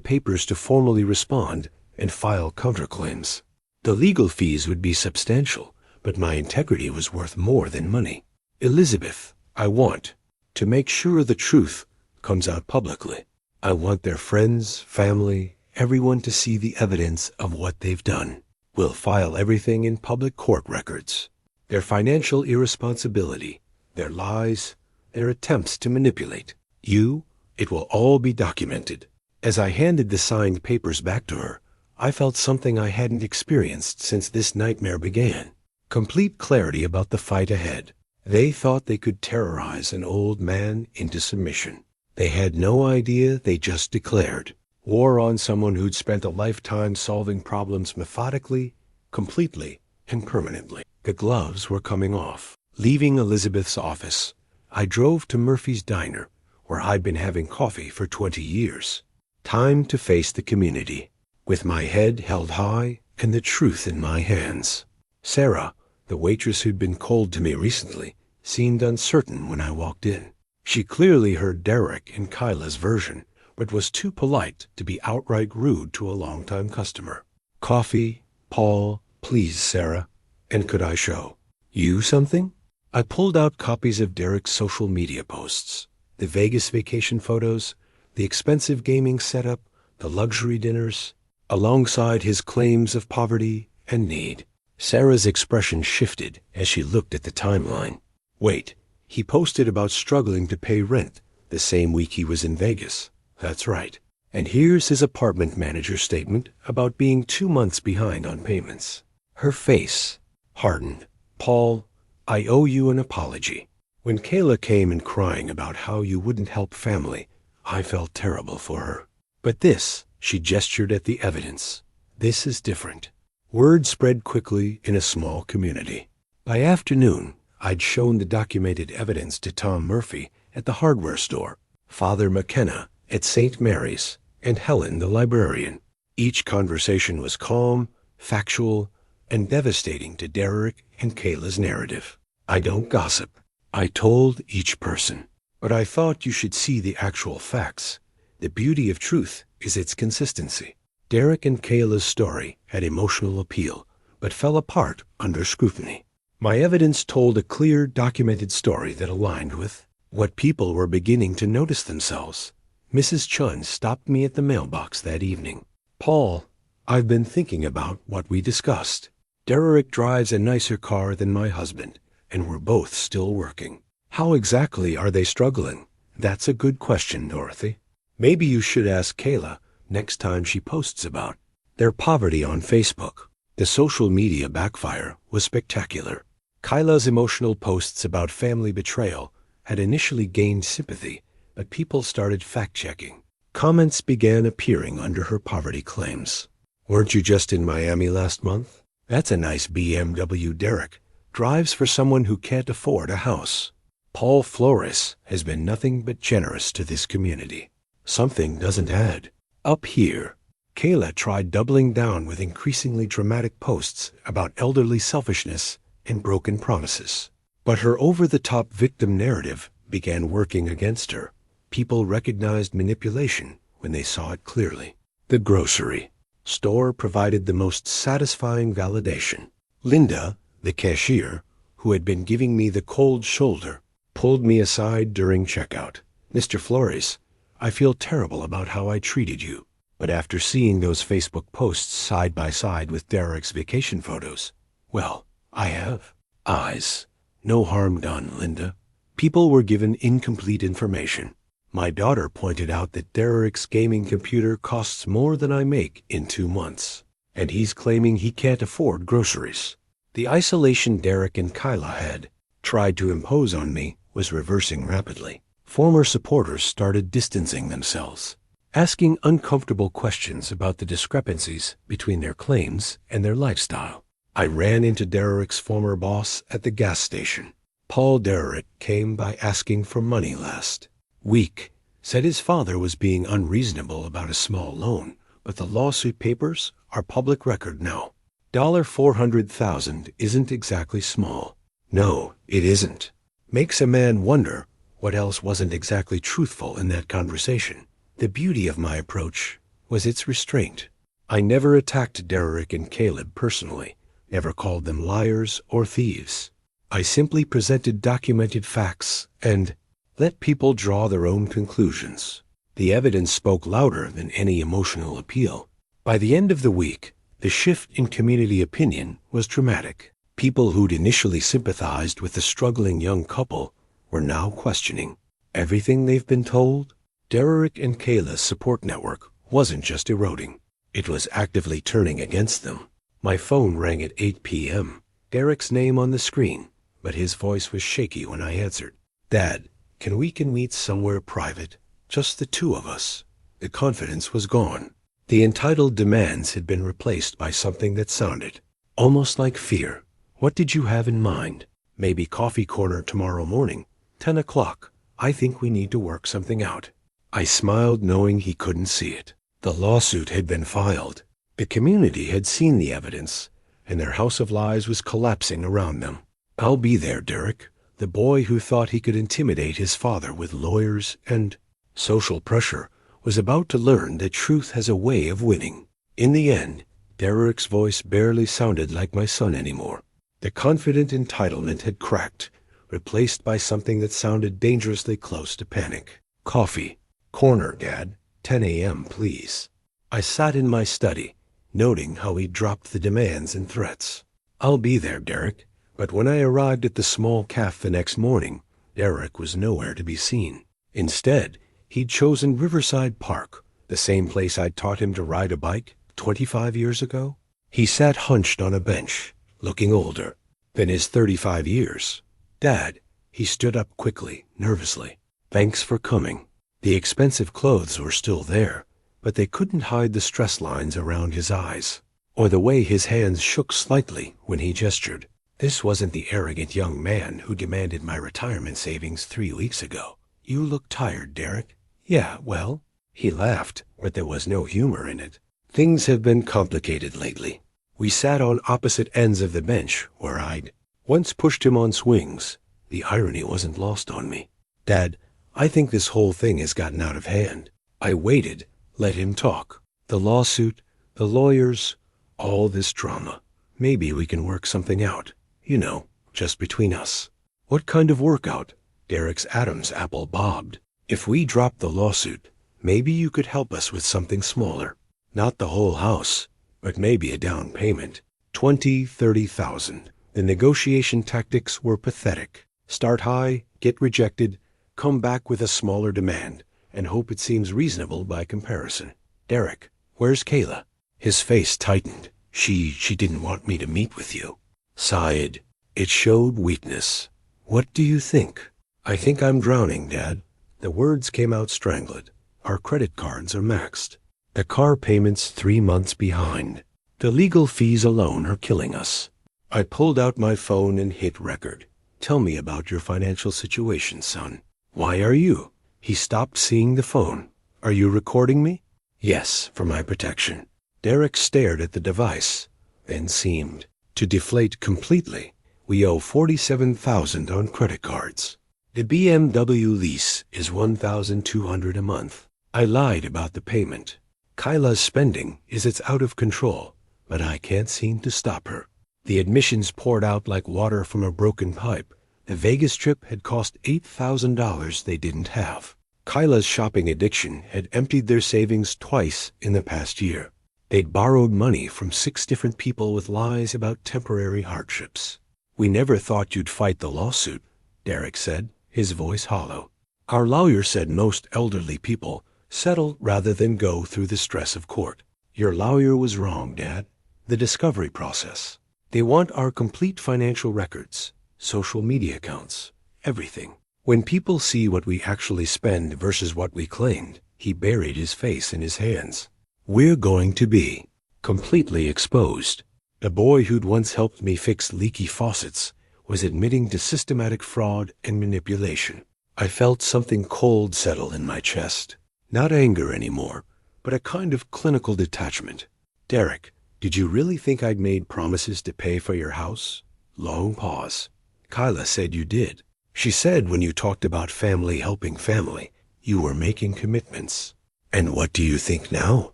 papers to formally respond and file counterclaims. The legal fees would be substantial, but my integrity was worth more than money. Elizabeth, I want to make sure the truth comes out publicly. I want their friends, family, everyone to see the evidence of what they've done. We'll file everything in public court records. Their financial irresponsibility, their lies, their attempts to manipulate you. It will all be documented. As I handed the signed papers back to her, I felt something I hadn't experienced since this nightmare began. Complete clarity about the fight ahead. They thought they could terrorize an old man into submission. They had no idea they just declared war on someone who'd spent a lifetime solving problems methodically, completely, and permanently. The gloves were coming off. Leaving Elizabeth's office, I drove to Murphy's Diner, where I'd been having coffee for 20 years. Time to face the community, with my head held high and the truth in my hands. Sarah, the waitress who'd been cold to me recently, seemed uncertain when I walked in. She clearly heard Derek and Kyla's version, but was too polite to be outright rude to a longtime customer. Coffee, Paul, please, Sarah. And could I show you something? I pulled out copies of Derek's social media posts, the Vegas vacation photos, the expensive gaming setup, the luxury dinners, alongside his claims of poverty and need. Sarah's expression shifted as she looked at the timeline. Wait, he posted about struggling to pay rent the same week he was in Vegas. That's right. And here's his apartment manager statement about being 2 months behind on payments. Her face hardened. Paul, I owe you an apology. When Kayla came in crying about how you wouldn't help family, I felt terrible for her. But this, she gestured at the evidence. This is different. Word spread quickly in a small community. By afternoon, I'd shown the documented evidence to Tom Murphy at the hardware store, Father McKenna at St. Mary's, and Helen the librarian. Each conversation was calm, factual, and devastating to Derek and Kayla's narrative. I don't gossip. I told each person. But I thought you should see the actual facts. The beauty of truth is its consistency. Derek and Kayla's story had emotional appeal, but fell apart under scrutiny. My evidence told a clear, documented story that aligned with what people were beginning to notice themselves. Mrs. Chun stopped me at the mailbox that evening. Paul, I've been thinking about what we discussed. Derek drives a nicer car than my husband, and we're both still working. How exactly are they struggling? That's a good question, Dorothy. Maybe you should ask Kayla next time she posts about their poverty on Facebook. The social media backfire was spectacular. Kyla's emotional posts about family betrayal had initially gained sympathy, but people started fact-checking. Comments began appearing under her poverty claims. Weren't you just in Miami last month? That's a nice BMW Derek drives for someone who can't afford a house. Paul Flores has been nothing but generous to this community. Something doesn't add. Up here, Kayla tried doubling down with increasingly dramatic posts about elderly selfishness and broken promises. But her over-the-top victim narrative began working against her. People recognized manipulation when they saw it clearly. The grocery store provided the most satisfying validation. Linda, the cashier, who had been giving me the cold shoulder, pulled me aside during checkout. Mr. Flores, I feel terrible about how I treated you. But after seeing those Facebook posts side by side with Derek's vacation photos, well, I have eyes. No harm done, Linda. People were given incomplete information. My daughter pointed out that Derek's gaming computer costs more than I make in 2 months, and he's claiming he can't afford groceries. The isolation Derek and Kyla had tried to impose on me was reversing rapidly. Former supporters started distancing themselves, asking uncomfortable questions about the discrepancies between their claims and their lifestyle. I ran into Derek's former boss at the gas station. Paul Derek came by asking for money last week, said his father was being unreasonable about a small loan, but the lawsuit papers are public record now. $400,000 isn't exactly small. No, it isn't. Makes a man wonder what else wasn't exactly truthful in that conversation. The beauty of my approach was its restraint. I never attacked Derek and Caleb personally, never called them liars or thieves. I simply presented documented facts and let people draw their own conclusions. The evidence spoke louder than any emotional appeal. By the end of the week, the shift in community opinion was dramatic. People who'd initially sympathized with the struggling young couple were now questioning everything they've been told. Derek and Kayla's support network wasn't just eroding. It was actively turning against them. My phone rang at 8 p.m. Derek's name on the screen, but his voice was shaky when I answered. Dad, can we meet somewhere private? Just the two of us. The confidence was gone. The entitled demands had been replaced by something that sounded almost like fear. What did you have in mind? Maybe coffee corner tomorrow morning, 10 o'clock. I think we need to work something out. I smiled, knowing he couldn't see it. The lawsuit had been filed. The community had seen the evidence, and their house of lies was collapsing around them. I'll be there, Derek. The boy who thought he could intimidate his father with lawyers and social pressure was about to learn that truth has a way of winning. In the end, Derek's voice barely sounded like my son anymore. The confident entitlement had cracked, replaced by something that sounded dangerously close to panic. Coffee. Corner, Dad. 10 a.m., please. I sat in my study, noting how he dropped the demands and threats. I'll be there, Derek. But when I arrived at the small cafe the next morning, Derek was nowhere to be seen. Instead, he'd chosen Riverside Park, the same place I'd taught him to ride a bike 25 years ago. He sat hunched on a bench, looking older than his 35 years. Dad, he stood up quickly, nervously. Thanks for coming. The expensive clothes were still there, but they couldn't hide the stress lines around his eyes, or the way his hands shook slightly when he gestured. This wasn't the arrogant young man who demanded my retirement savings 3 weeks ago. You look tired, Derek. Yeah, well, he laughed, but there was no humor in it. Things have been complicated lately. We sat on opposite ends of the bench where I'd once pushed him on swings. The irony wasn't lost on me. Dad, I think this whole thing has gotten out of hand. I waited, let him talk. The lawsuit, the lawyers, all this drama. Maybe we can work something out. You know, just between us. What kind of workout? Derek's Adam's apple bobbed. If we drop the lawsuit, maybe you could help us with something smaller. Not the whole house, but maybe a down payment. 20, 30,000. The negotiation tactics were pathetic. Start high, get rejected, come back with a smaller demand, and hope it seems reasonable by comparison. Derek, where's Kayla? His face tightened. She didn't want me to meet with you. Sighed. It showed weakness. What do you think? I think I'm drowning, Dad. The words came out strangled. Our credit cards are maxed. The car payment's 3 months behind. The legal fees alone are killing us. I pulled out my phone and hit record. Tell me about your financial situation, son. Why are you? He stopped seeing the phone. Are you recording me? Yes, for my protection. Derek stared at the device, then seemed to deflate completely. We owe $47,000 on credit cards. The BMW lease is $1,200 a month. I lied about the payment. Kyla's spending it's out of control, but I can't seem to stop her. The admissions poured out like water from a broken pipe. The Vegas trip had cost $8,000 they didn't have. Kyla's shopping addiction had emptied their savings twice in the past year. They'd borrowed money from 6 different people with lies about temporary hardships. We never thought you'd fight the lawsuit, Derek said, his voice hollow. Our lawyer said most elderly people settle rather than go through the stress of court. Your lawyer was wrong, Dad. The discovery process. They want our complete financial records, social media accounts, everything. When people see what we actually spend versus what we claimed, he buried his face in his hands. We're going to be completely exposed. The boy who'd once helped me fix leaky faucets was admitting to systematic fraud and manipulation. I felt something cold settle in my chest. Not anger anymore, but a kind of clinical detachment. Derek, did you really think I'd made promises to pay for your house? Long pause. Kyla said you did. She said when you talked about family helping family, you were making commitments. And what do you think now?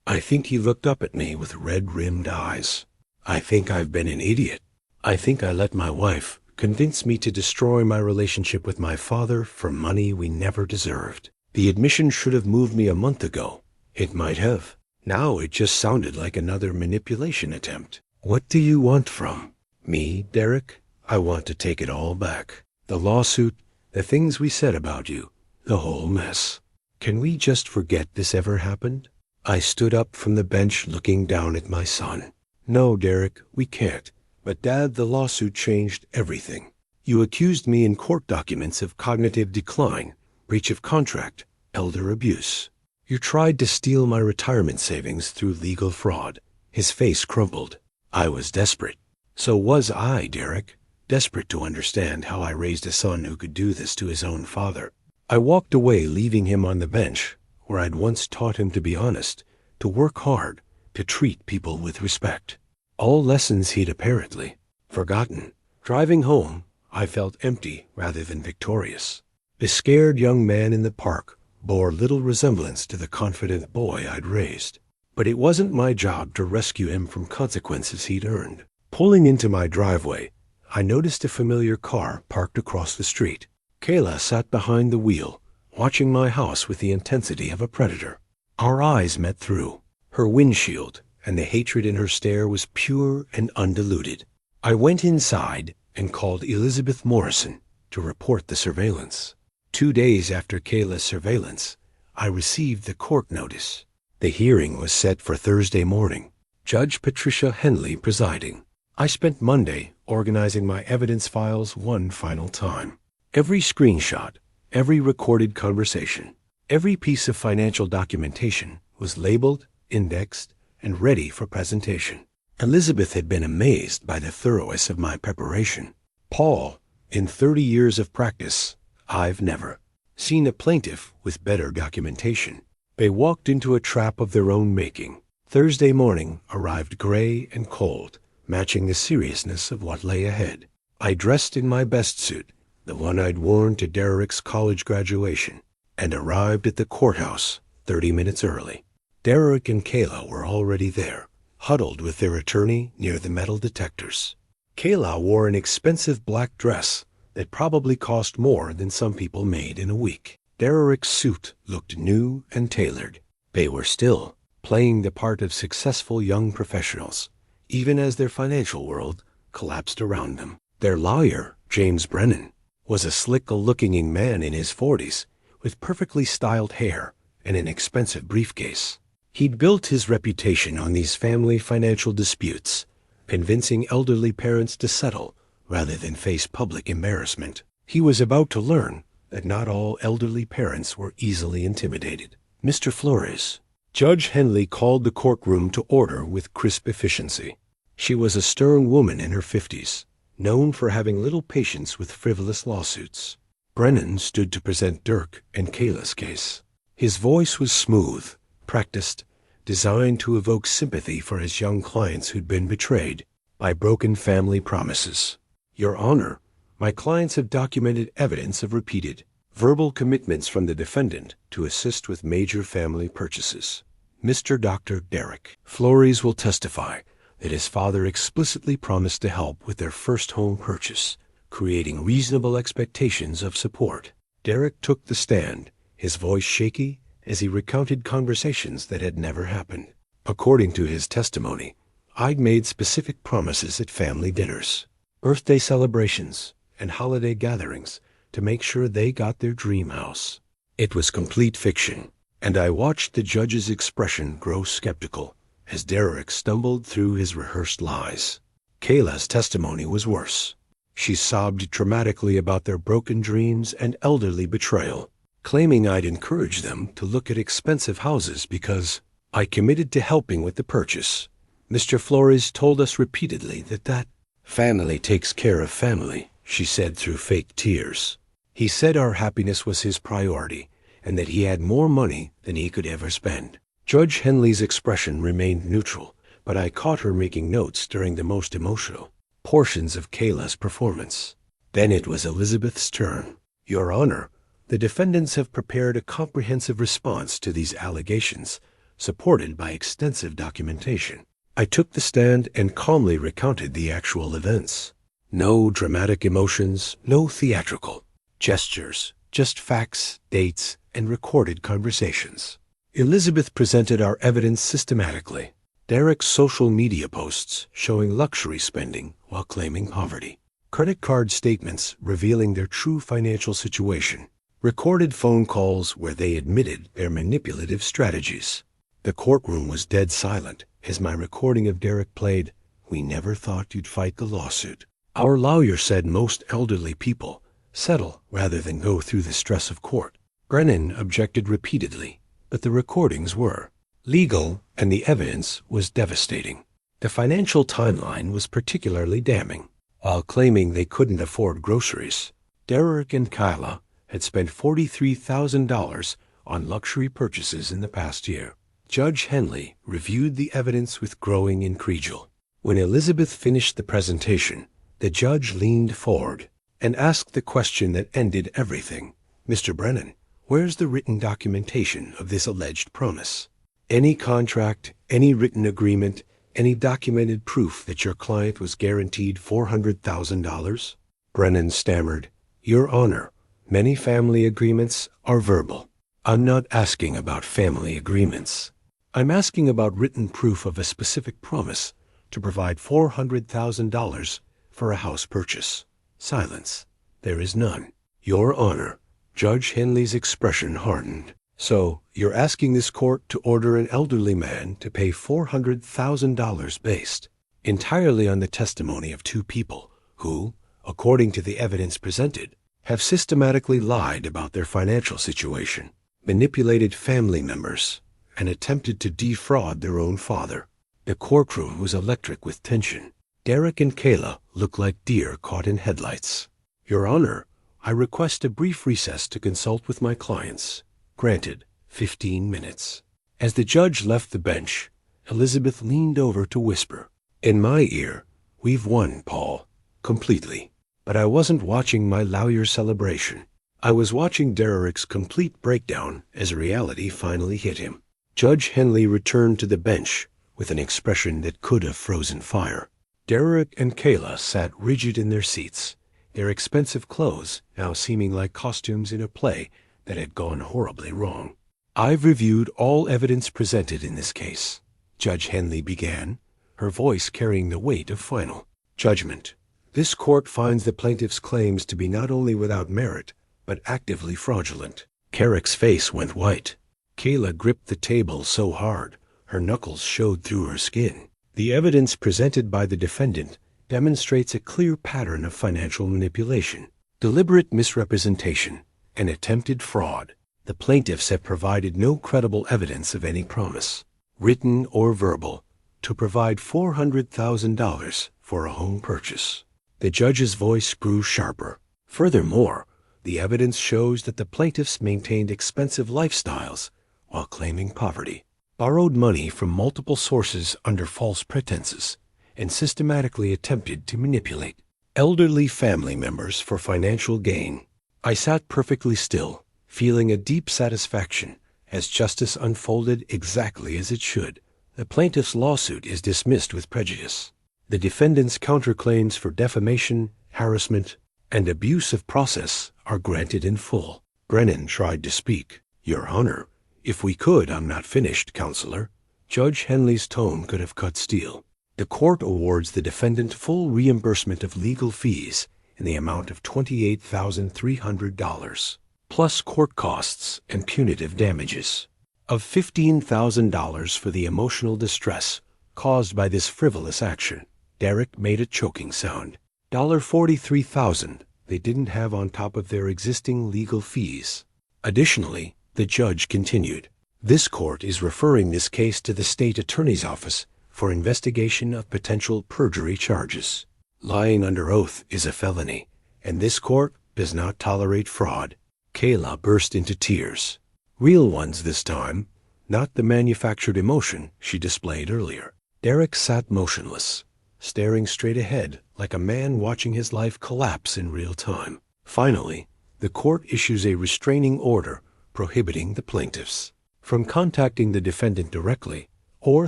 I think he looked up at me with red-rimmed eyes. I think I've been an idiot. I think I let my wife convince me to destroy my relationship with my father for money we never deserved. The admission should have moved me a month ago. It might have. Now it just sounded like another manipulation attempt. What do you want from me, Derek? I want to take it all back. The lawsuit, the things we said about you, the whole mess. Can we just forget this ever happened? I stood up from the bench looking down at my son. No, Derek, we can't. But Dad, the lawsuit changed everything. You accused me in court documents of cognitive decline, breach of contract, elder abuse. You tried to steal my retirement savings through legal fraud. His face crumpled. I was desperate. So was I, Derek. Desperate to understand how I raised a son who could do this to his own father. I walked away, leaving him on the bench, where I'd once taught him to be honest, to work hard, to treat people with respect. All lessons he'd apparently forgotten. Driving home, I felt empty rather than victorious. The scared young man in the park bore little resemblance to the confident boy I'd raised. But it wasn't my job to rescue him from consequences he'd earned. Pulling into my driveway, I noticed a familiar car parked across the street. Kayla sat behind the wheel, watching my house with the intensity of a predator. Our eyes met through. Her windshield and the hatred in her stare was pure and undiluted. I went inside and called Elizabeth Morrison to report the surveillance. 2 days after Kayla's surveillance, I received the court notice. The hearing was set for Thursday morning, Judge Patricia Henley presiding. I spent Monday organizing my evidence files one final time. Every screenshot, every recorded conversation, every piece of financial documentation was labeled, indexed, and ready for presentation. Elizabeth had been amazed by the thoroughness of my preparation. Paul, in 30 years of practice, I've never seen a plaintiff with better documentation. They walked into a trap of their own making. Thursday morning arrived gray and cold, matching the seriousness of what lay ahead. I dressed in my best suit, the one I'd worn to Derek's college graduation, and arrived at the courthouse 30 minutes early. Derek and Kayla were already there, huddled with their attorney near the metal detectors. Kayla wore an expensive black dress that probably cost more than some people made in a week. Derek's suit looked new and tailored. They were still playing the part of successful young professionals, even as their financial world collapsed around them. Their lawyer, James Brennan, was a slick-looking man in his 40s, with perfectly styled hair and an expensive briefcase. He'd built his reputation on these family financial disputes, convincing elderly parents to settle rather than face public embarrassment. He was about to learn that not all elderly parents were easily intimidated. Mr. Flores. Judge Henley called the courtroom to order with crisp efficiency. She was a stern woman in her 50s, known for having little patience with frivolous lawsuits. Brennan stood to present Dirk and Kayla's case. His voice was smooth, practiced, designed to evoke sympathy for his young clients who'd been betrayed by broken family promises. Your Honor, my clients have documented evidence of repeated verbal commitments from the defendant to assist with major family purchases. Mr. Dr. Derek Flores will testify that his father explicitly promised to help with their first home purchase, creating reasonable expectations of support. Derek took the stand, his voice shaky as he recounted conversations that had never happened. According to his testimony, I'd made specific promises at family dinners, birthday celebrations, and holiday gatherings to make sure they got their dream house. It was complete fiction, and I watched the judge's expression grow skeptical as Derek stumbled through his rehearsed lies. Kayla's testimony was worse. She sobbed dramatically about their broken dreams and elderly betrayal, claiming I'd encouraged them to look at expensive houses because I committed to helping with the purchase. Mr. Flores told us repeatedly that family takes care of family, she said through fake tears. He said our happiness was his priority and that he had more money than he could ever spend. Judge Henley's expression remained neutral, but I caught her making notes during the most emotional portions of Kayla's performance. Then it was Elizabeth's turn. Your Honor, the defendants have prepared a comprehensive response to these allegations, supported by extensive documentation. I took the stand and calmly recounted the actual events. No dramatic emotions, no theatrical gestures, just facts, dates, and recorded conversations. Elizabeth presented our evidence systematically. Derek's social media posts showing luxury spending while claiming poverty. credit card statements revealing their true financial situation, recorded phone calls where they admitted their manipulative strategies. The courtroom was dead silent as my recording of Derek played, "We never thought you'd fight the lawsuit." Our lawyer said most elderly people settle rather than go through the stress of court. Brennan objected repeatedly, but the recordings were legal and the evidence was devastating. The financial timeline was particularly damning. While claiming they couldn't afford groceries, Derek and Kyla had spent $43,000 on luxury purchases in the past year. Judge Henley reviewed the evidence with growing incredulity. When Elizabeth finished the presentation, the judge leaned forward and asked the question that ended everything. "Mr. Brennan, where's the written documentation of this alleged promise? Any contract, any written agreement, any documented proof that your client was guaranteed $400,000? Brennan stammered, "Your Honor, many family agreements are verbal. I'm not asking about family agreements. I'm asking about written proof of a specific promise to provide $400,000 for a house purchase." Silence. "There is none." "Your Honor." Judge Henley's expression hardened. "So, you're asking this court to order an elderly man to pay $400,000 based entirely on the testimony of two people who, according to the evidence presented, have systematically lied about their financial situation, manipulated family members, and attempted to defraud their own father." The courtroom was electric with tension. Derek and Kayla looked like deer caught in headlights. "Your Honor, I request a brief recess to consult with my clients." Granted, 15 minutes. As the judge left the bench, Elizabeth leaned over to whisper, "In my ear, we've won, Paul, completely." But I wasn't watching my lawyer's celebration. I was watching Derek's complete breakdown as reality finally hit him. Judge Henley returned to the bench with an expression that could have frozen fire. Derek and Kayla sat rigid in their seats, their expensive clothes now seeming like costumes in a play that had gone horribly wrong. "I've reviewed all evidence presented in this case," Judge Henley began, her voice carrying the weight of final judgment. "This court finds the plaintiff's claims to be not only without merit, but actively fraudulent." Carrick's face went white. Kayla gripped the table so hard, her knuckles showed through her skin. "The evidence presented by the defendant demonstrates a clear pattern of financial manipulation, deliberate misrepresentation, and attempted fraud. The plaintiffs have provided no credible evidence of any promise, written or verbal, to provide $400,000 for a home purchase." The judge's voice grew sharper. "Furthermore, the evidence shows that the plaintiffs maintained expensive lifestyles while claiming poverty, borrowed money from multiple sources under false pretenses, and systematically attempted to manipulate elderly family members for financial gain." I sat perfectly still, feeling a deep satisfaction as justice unfolded exactly as it should. The plaintiff's lawsuit is dismissed with prejudice. The defendant's counterclaims for defamation, harassment, and abuse of process are granted in full. Brennan tried to speak. "Your Honor, if we could, I'm not finished, Counselor." Judge Henley's tone could have cut steel. "The court awards the defendant full reimbursement of legal fees in the amount of $28,300, plus court costs and punitive damages of $15,000 for the emotional distress caused by this frivolous action." Derek made a choking sound. $43,000 they didn't have on top of their existing legal fees. Additionally, the judge continued, "This court is referring this case to the state attorney's office for investigation of potential perjury charges. Lying under oath is a felony, and this court does not tolerate fraud." Kayla burst into tears. Real ones this time, not the manufactured emotion she displayed earlier. Derek sat motionless, staring straight ahead like a man watching his life collapse in real time. Finally, the court issues a restraining order prohibiting the plaintiffs from contacting the defendant directly or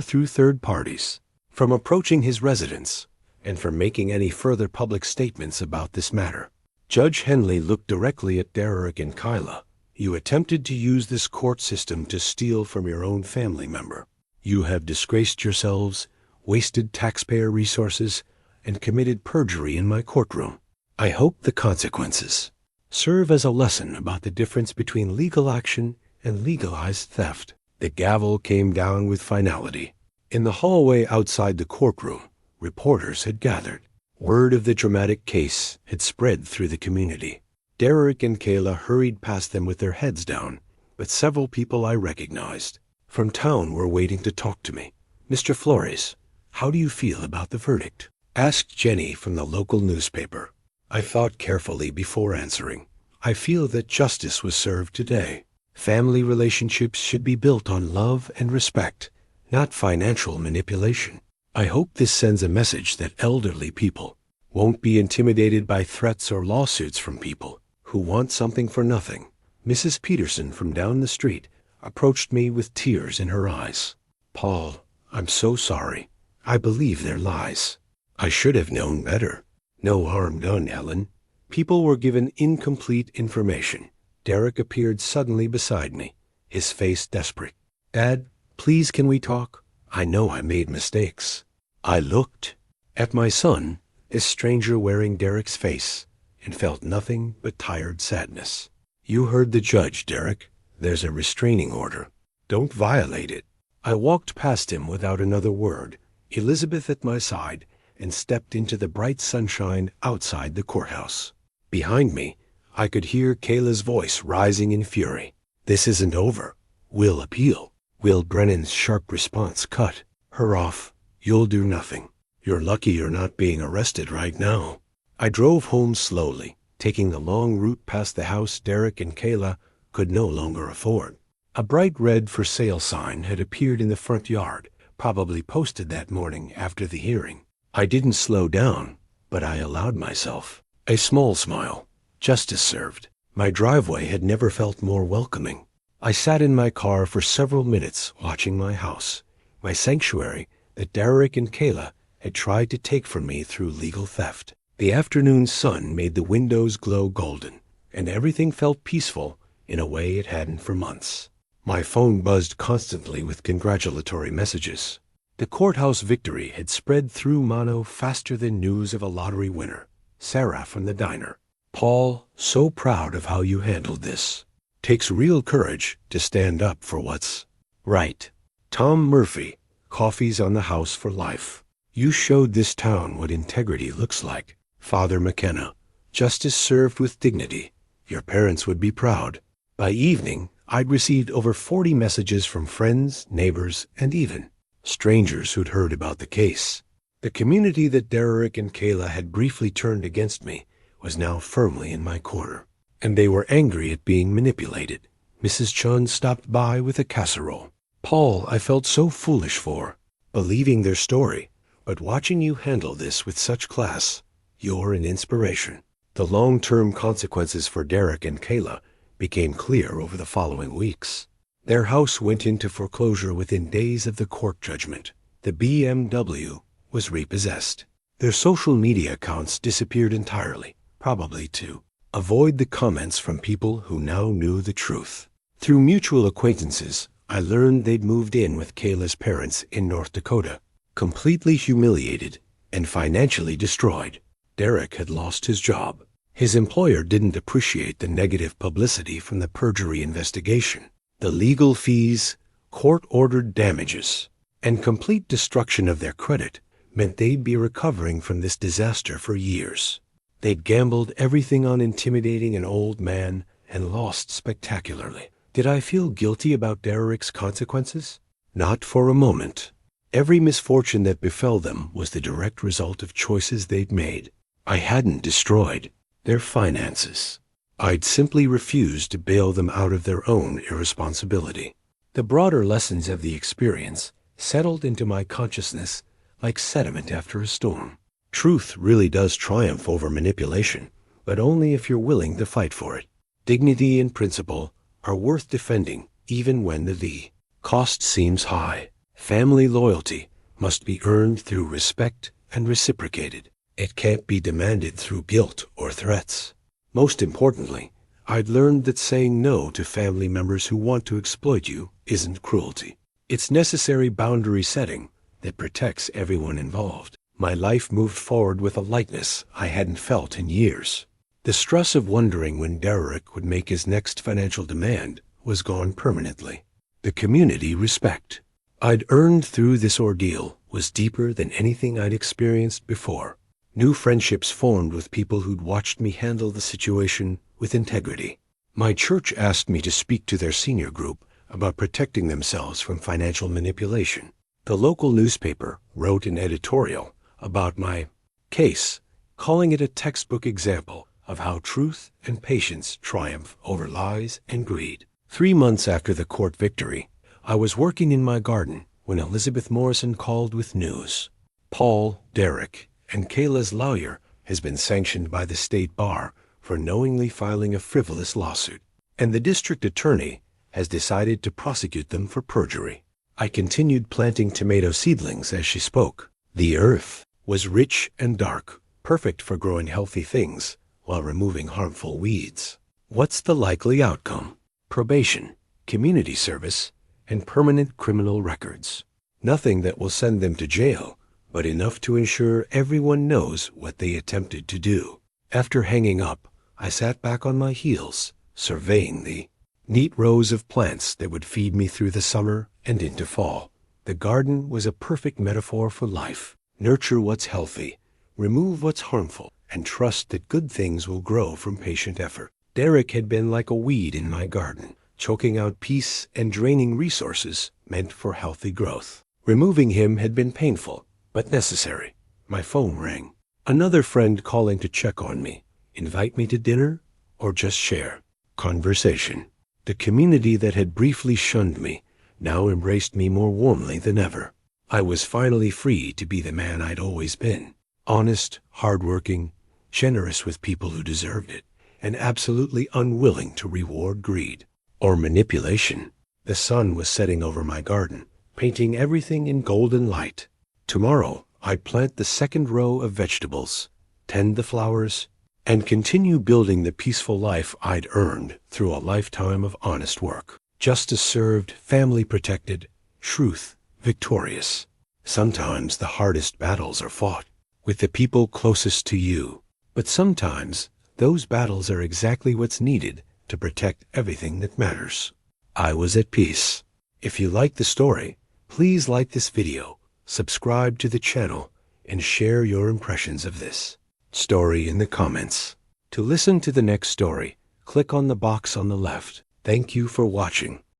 through third parties, from approaching his residence, and from making any further public statements about this matter. Judge Henley looked directly at Derek and Kyla. "You attempted to use this court system to steal from your own family member. You have disgraced yourselves, wasted taxpayer resources, and committed perjury in my courtroom. I hope the consequences serve as a lesson about the difference between legal action and legalized theft. The gavel came down with finality. In the hallway outside the courtroom, reporters had gathered. Word of the dramatic case had spread through the community. Derek and Kayla hurried past them with their heads down, but several people I recognized from town were waiting to talk to me. "Mr. Flores, how do you feel about the verdict?" asked Jenny from the local newspaper. I thought carefully before answering. I feel that justice was served today. Family relationships should be built on love and respect, not financial manipulation. I hope this sends a message that elderly people won't be intimidated by threats or lawsuits from people who want something for nothing. Mrs. Peterson from down the street approached me with tears in her eyes. "Paul, I'm so sorry. I believe they're lies. I should have known better." "No harm done, Ellen. People were given incomplete information." Derek appeared suddenly beside me, his face desperate. "Dad, please can we talk? I know I made mistakes." I looked at my son, a stranger wearing Derek's face, and felt nothing but tired sadness. "You heard the judge, Derek. There's a restraining order. Don't violate it." I walked past him without another word, Elizabeth at my side, and stepped into the bright sunshine outside the courthouse. Behind me, I could hear Kayla's voice rising in fury. "This isn't over. We'll appeal." Will Brennan's sharp response cut her off. "You'll do nothing. You're lucky you're not being arrested right now." I drove home slowly, taking the long route past the house Derek and Kayla could no longer afford. A bright red for sale sign had appeared in the front yard, probably posted that morning after the hearing. I didn't slow down, but I allowed myself a small smile. Justice served. My driveway had never felt more welcoming. I sat in my car for several minutes watching my house, my sanctuary that Derek and Kayla had tried to take from me through legal theft. The afternoon sun made the windows glow golden, and everything felt peaceful in a way it hadn't for months. My phone buzzed constantly with congratulatory messages. The courthouse victory had spread through Mono faster than news of a lottery winner. Sarah from the diner. "Paul, so proud of how you handled this. Takes real courage to stand up for what's right." Tom Murphy, Coffees on the House for Life. "You showed this town what integrity looks like." Father McKenna, "Justice served with dignity. Your parents would be proud." By evening, I'd received over 40 messages from friends, neighbors, and even strangers who'd heard about the case. The community that Derek and Kayla had briefly turned against me was now firmly in my corner, and they were angry at being manipulated. Mrs. Chun stopped by with a casserole. "Paul, I felt so foolish for believing their story, but watching you handle this with such class, you're an inspiration." The long-term consequences for Derek and Kayla became clear over the following weeks. Their house went into foreclosure within days of the court judgment. The BMW was repossessed. Their social media accounts disappeared entirely, probably to avoid the comments from people who now knew the truth. Through mutual acquaintances, I learned they'd moved in with Kayla's parents in North Dakota. Completely humiliated and financially destroyed, Derek had lost his job. His employer didn't appreciate the negative publicity from the perjury investigation. The legal fees, court-ordered damages, and complete destruction of their credit meant they'd be recovering from this disaster for years. They'd gambled everything on intimidating an old man and lost spectacularly. Did I feel guilty about Derek's consequences? Not for a moment. Every misfortune that befell them was the direct result of choices they'd made. I hadn't destroyed their finances. I'd simply refused to bail them out of their own irresponsibility. The broader lessons of the experience settled into my consciousness like sediment after a storm. Truth really does triumph over manipulation, but only if you're willing to fight for it. Dignity and principle are worth defending even when the cost seems high. Family loyalty must be earned through respect and reciprocated. It can't be demanded through guilt or threats. Most importantly, I'd learned that saying no to family members who want to exploit you isn't cruelty. It's necessary boundary setting that protects everyone involved. My life moved forward with a lightness I hadn't felt in years. The stress of wondering when Derek would make his next financial demand was gone permanently. The community respect I'd earned through this ordeal was deeper than anything I'd experienced before. New friendships formed with people who'd watched me handle the situation with integrity. My church asked me to speak to their senior group about protecting themselves from financial manipulation. The local newspaper wrote an editorial about my case, calling it a textbook example of how truth and patience triumph over lies and greed. 3 months after the court victory, I was working in my garden when Elizabeth Morrison called with news. Paul, Derek, and Kayla's lawyer has been sanctioned by the state bar for knowingly filing a frivolous lawsuit, and the district attorney has decided to prosecute them for perjury. I continued planting tomato seedlings as she spoke. The earth was rich and dark, perfect for growing healthy things while removing harmful weeds. What's the likely outcome? Probation, community service, and permanent criminal records. Nothing that will send them to jail, but enough to ensure everyone knows what they attempted to do. After hanging up, I sat back on my heels, surveying the neat rows of plants that would feed me through the summer and into fall. The garden was a perfect metaphor for life. Nurture what's healthy, remove what's harmful, and trust that good things will grow from patient effort. Derek had been like a weed in my garden, choking out peace and draining resources meant for healthy growth. Removing him had been painful, but necessary. My phone rang. Another friend calling to check on me, invite me to dinner, or just share. Conversation. The community that had briefly shunned me now embraced me more warmly than ever. I was finally free to be the man I'd always been. Honest, hardworking, generous with people who deserved it, and absolutely unwilling to reward greed or manipulation. The sun was setting over my garden, painting everything in golden light. Tomorrow, I'd plant the second row of vegetables, tend the flowers, and continue building the peaceful life I'd earned through a lifetime of honest work. Justice served, family protected, truth victorious. Sometimes the hardest battles are fought with the people closest to you, but sometimes those battles are exactly what's needed to protect everything that matters. I was at peace. If you like the story, please like this video, subscribe to the channel, and share your impressions of this story in the comments. To listen to the next story, click on the box on the left. Thank you for watching.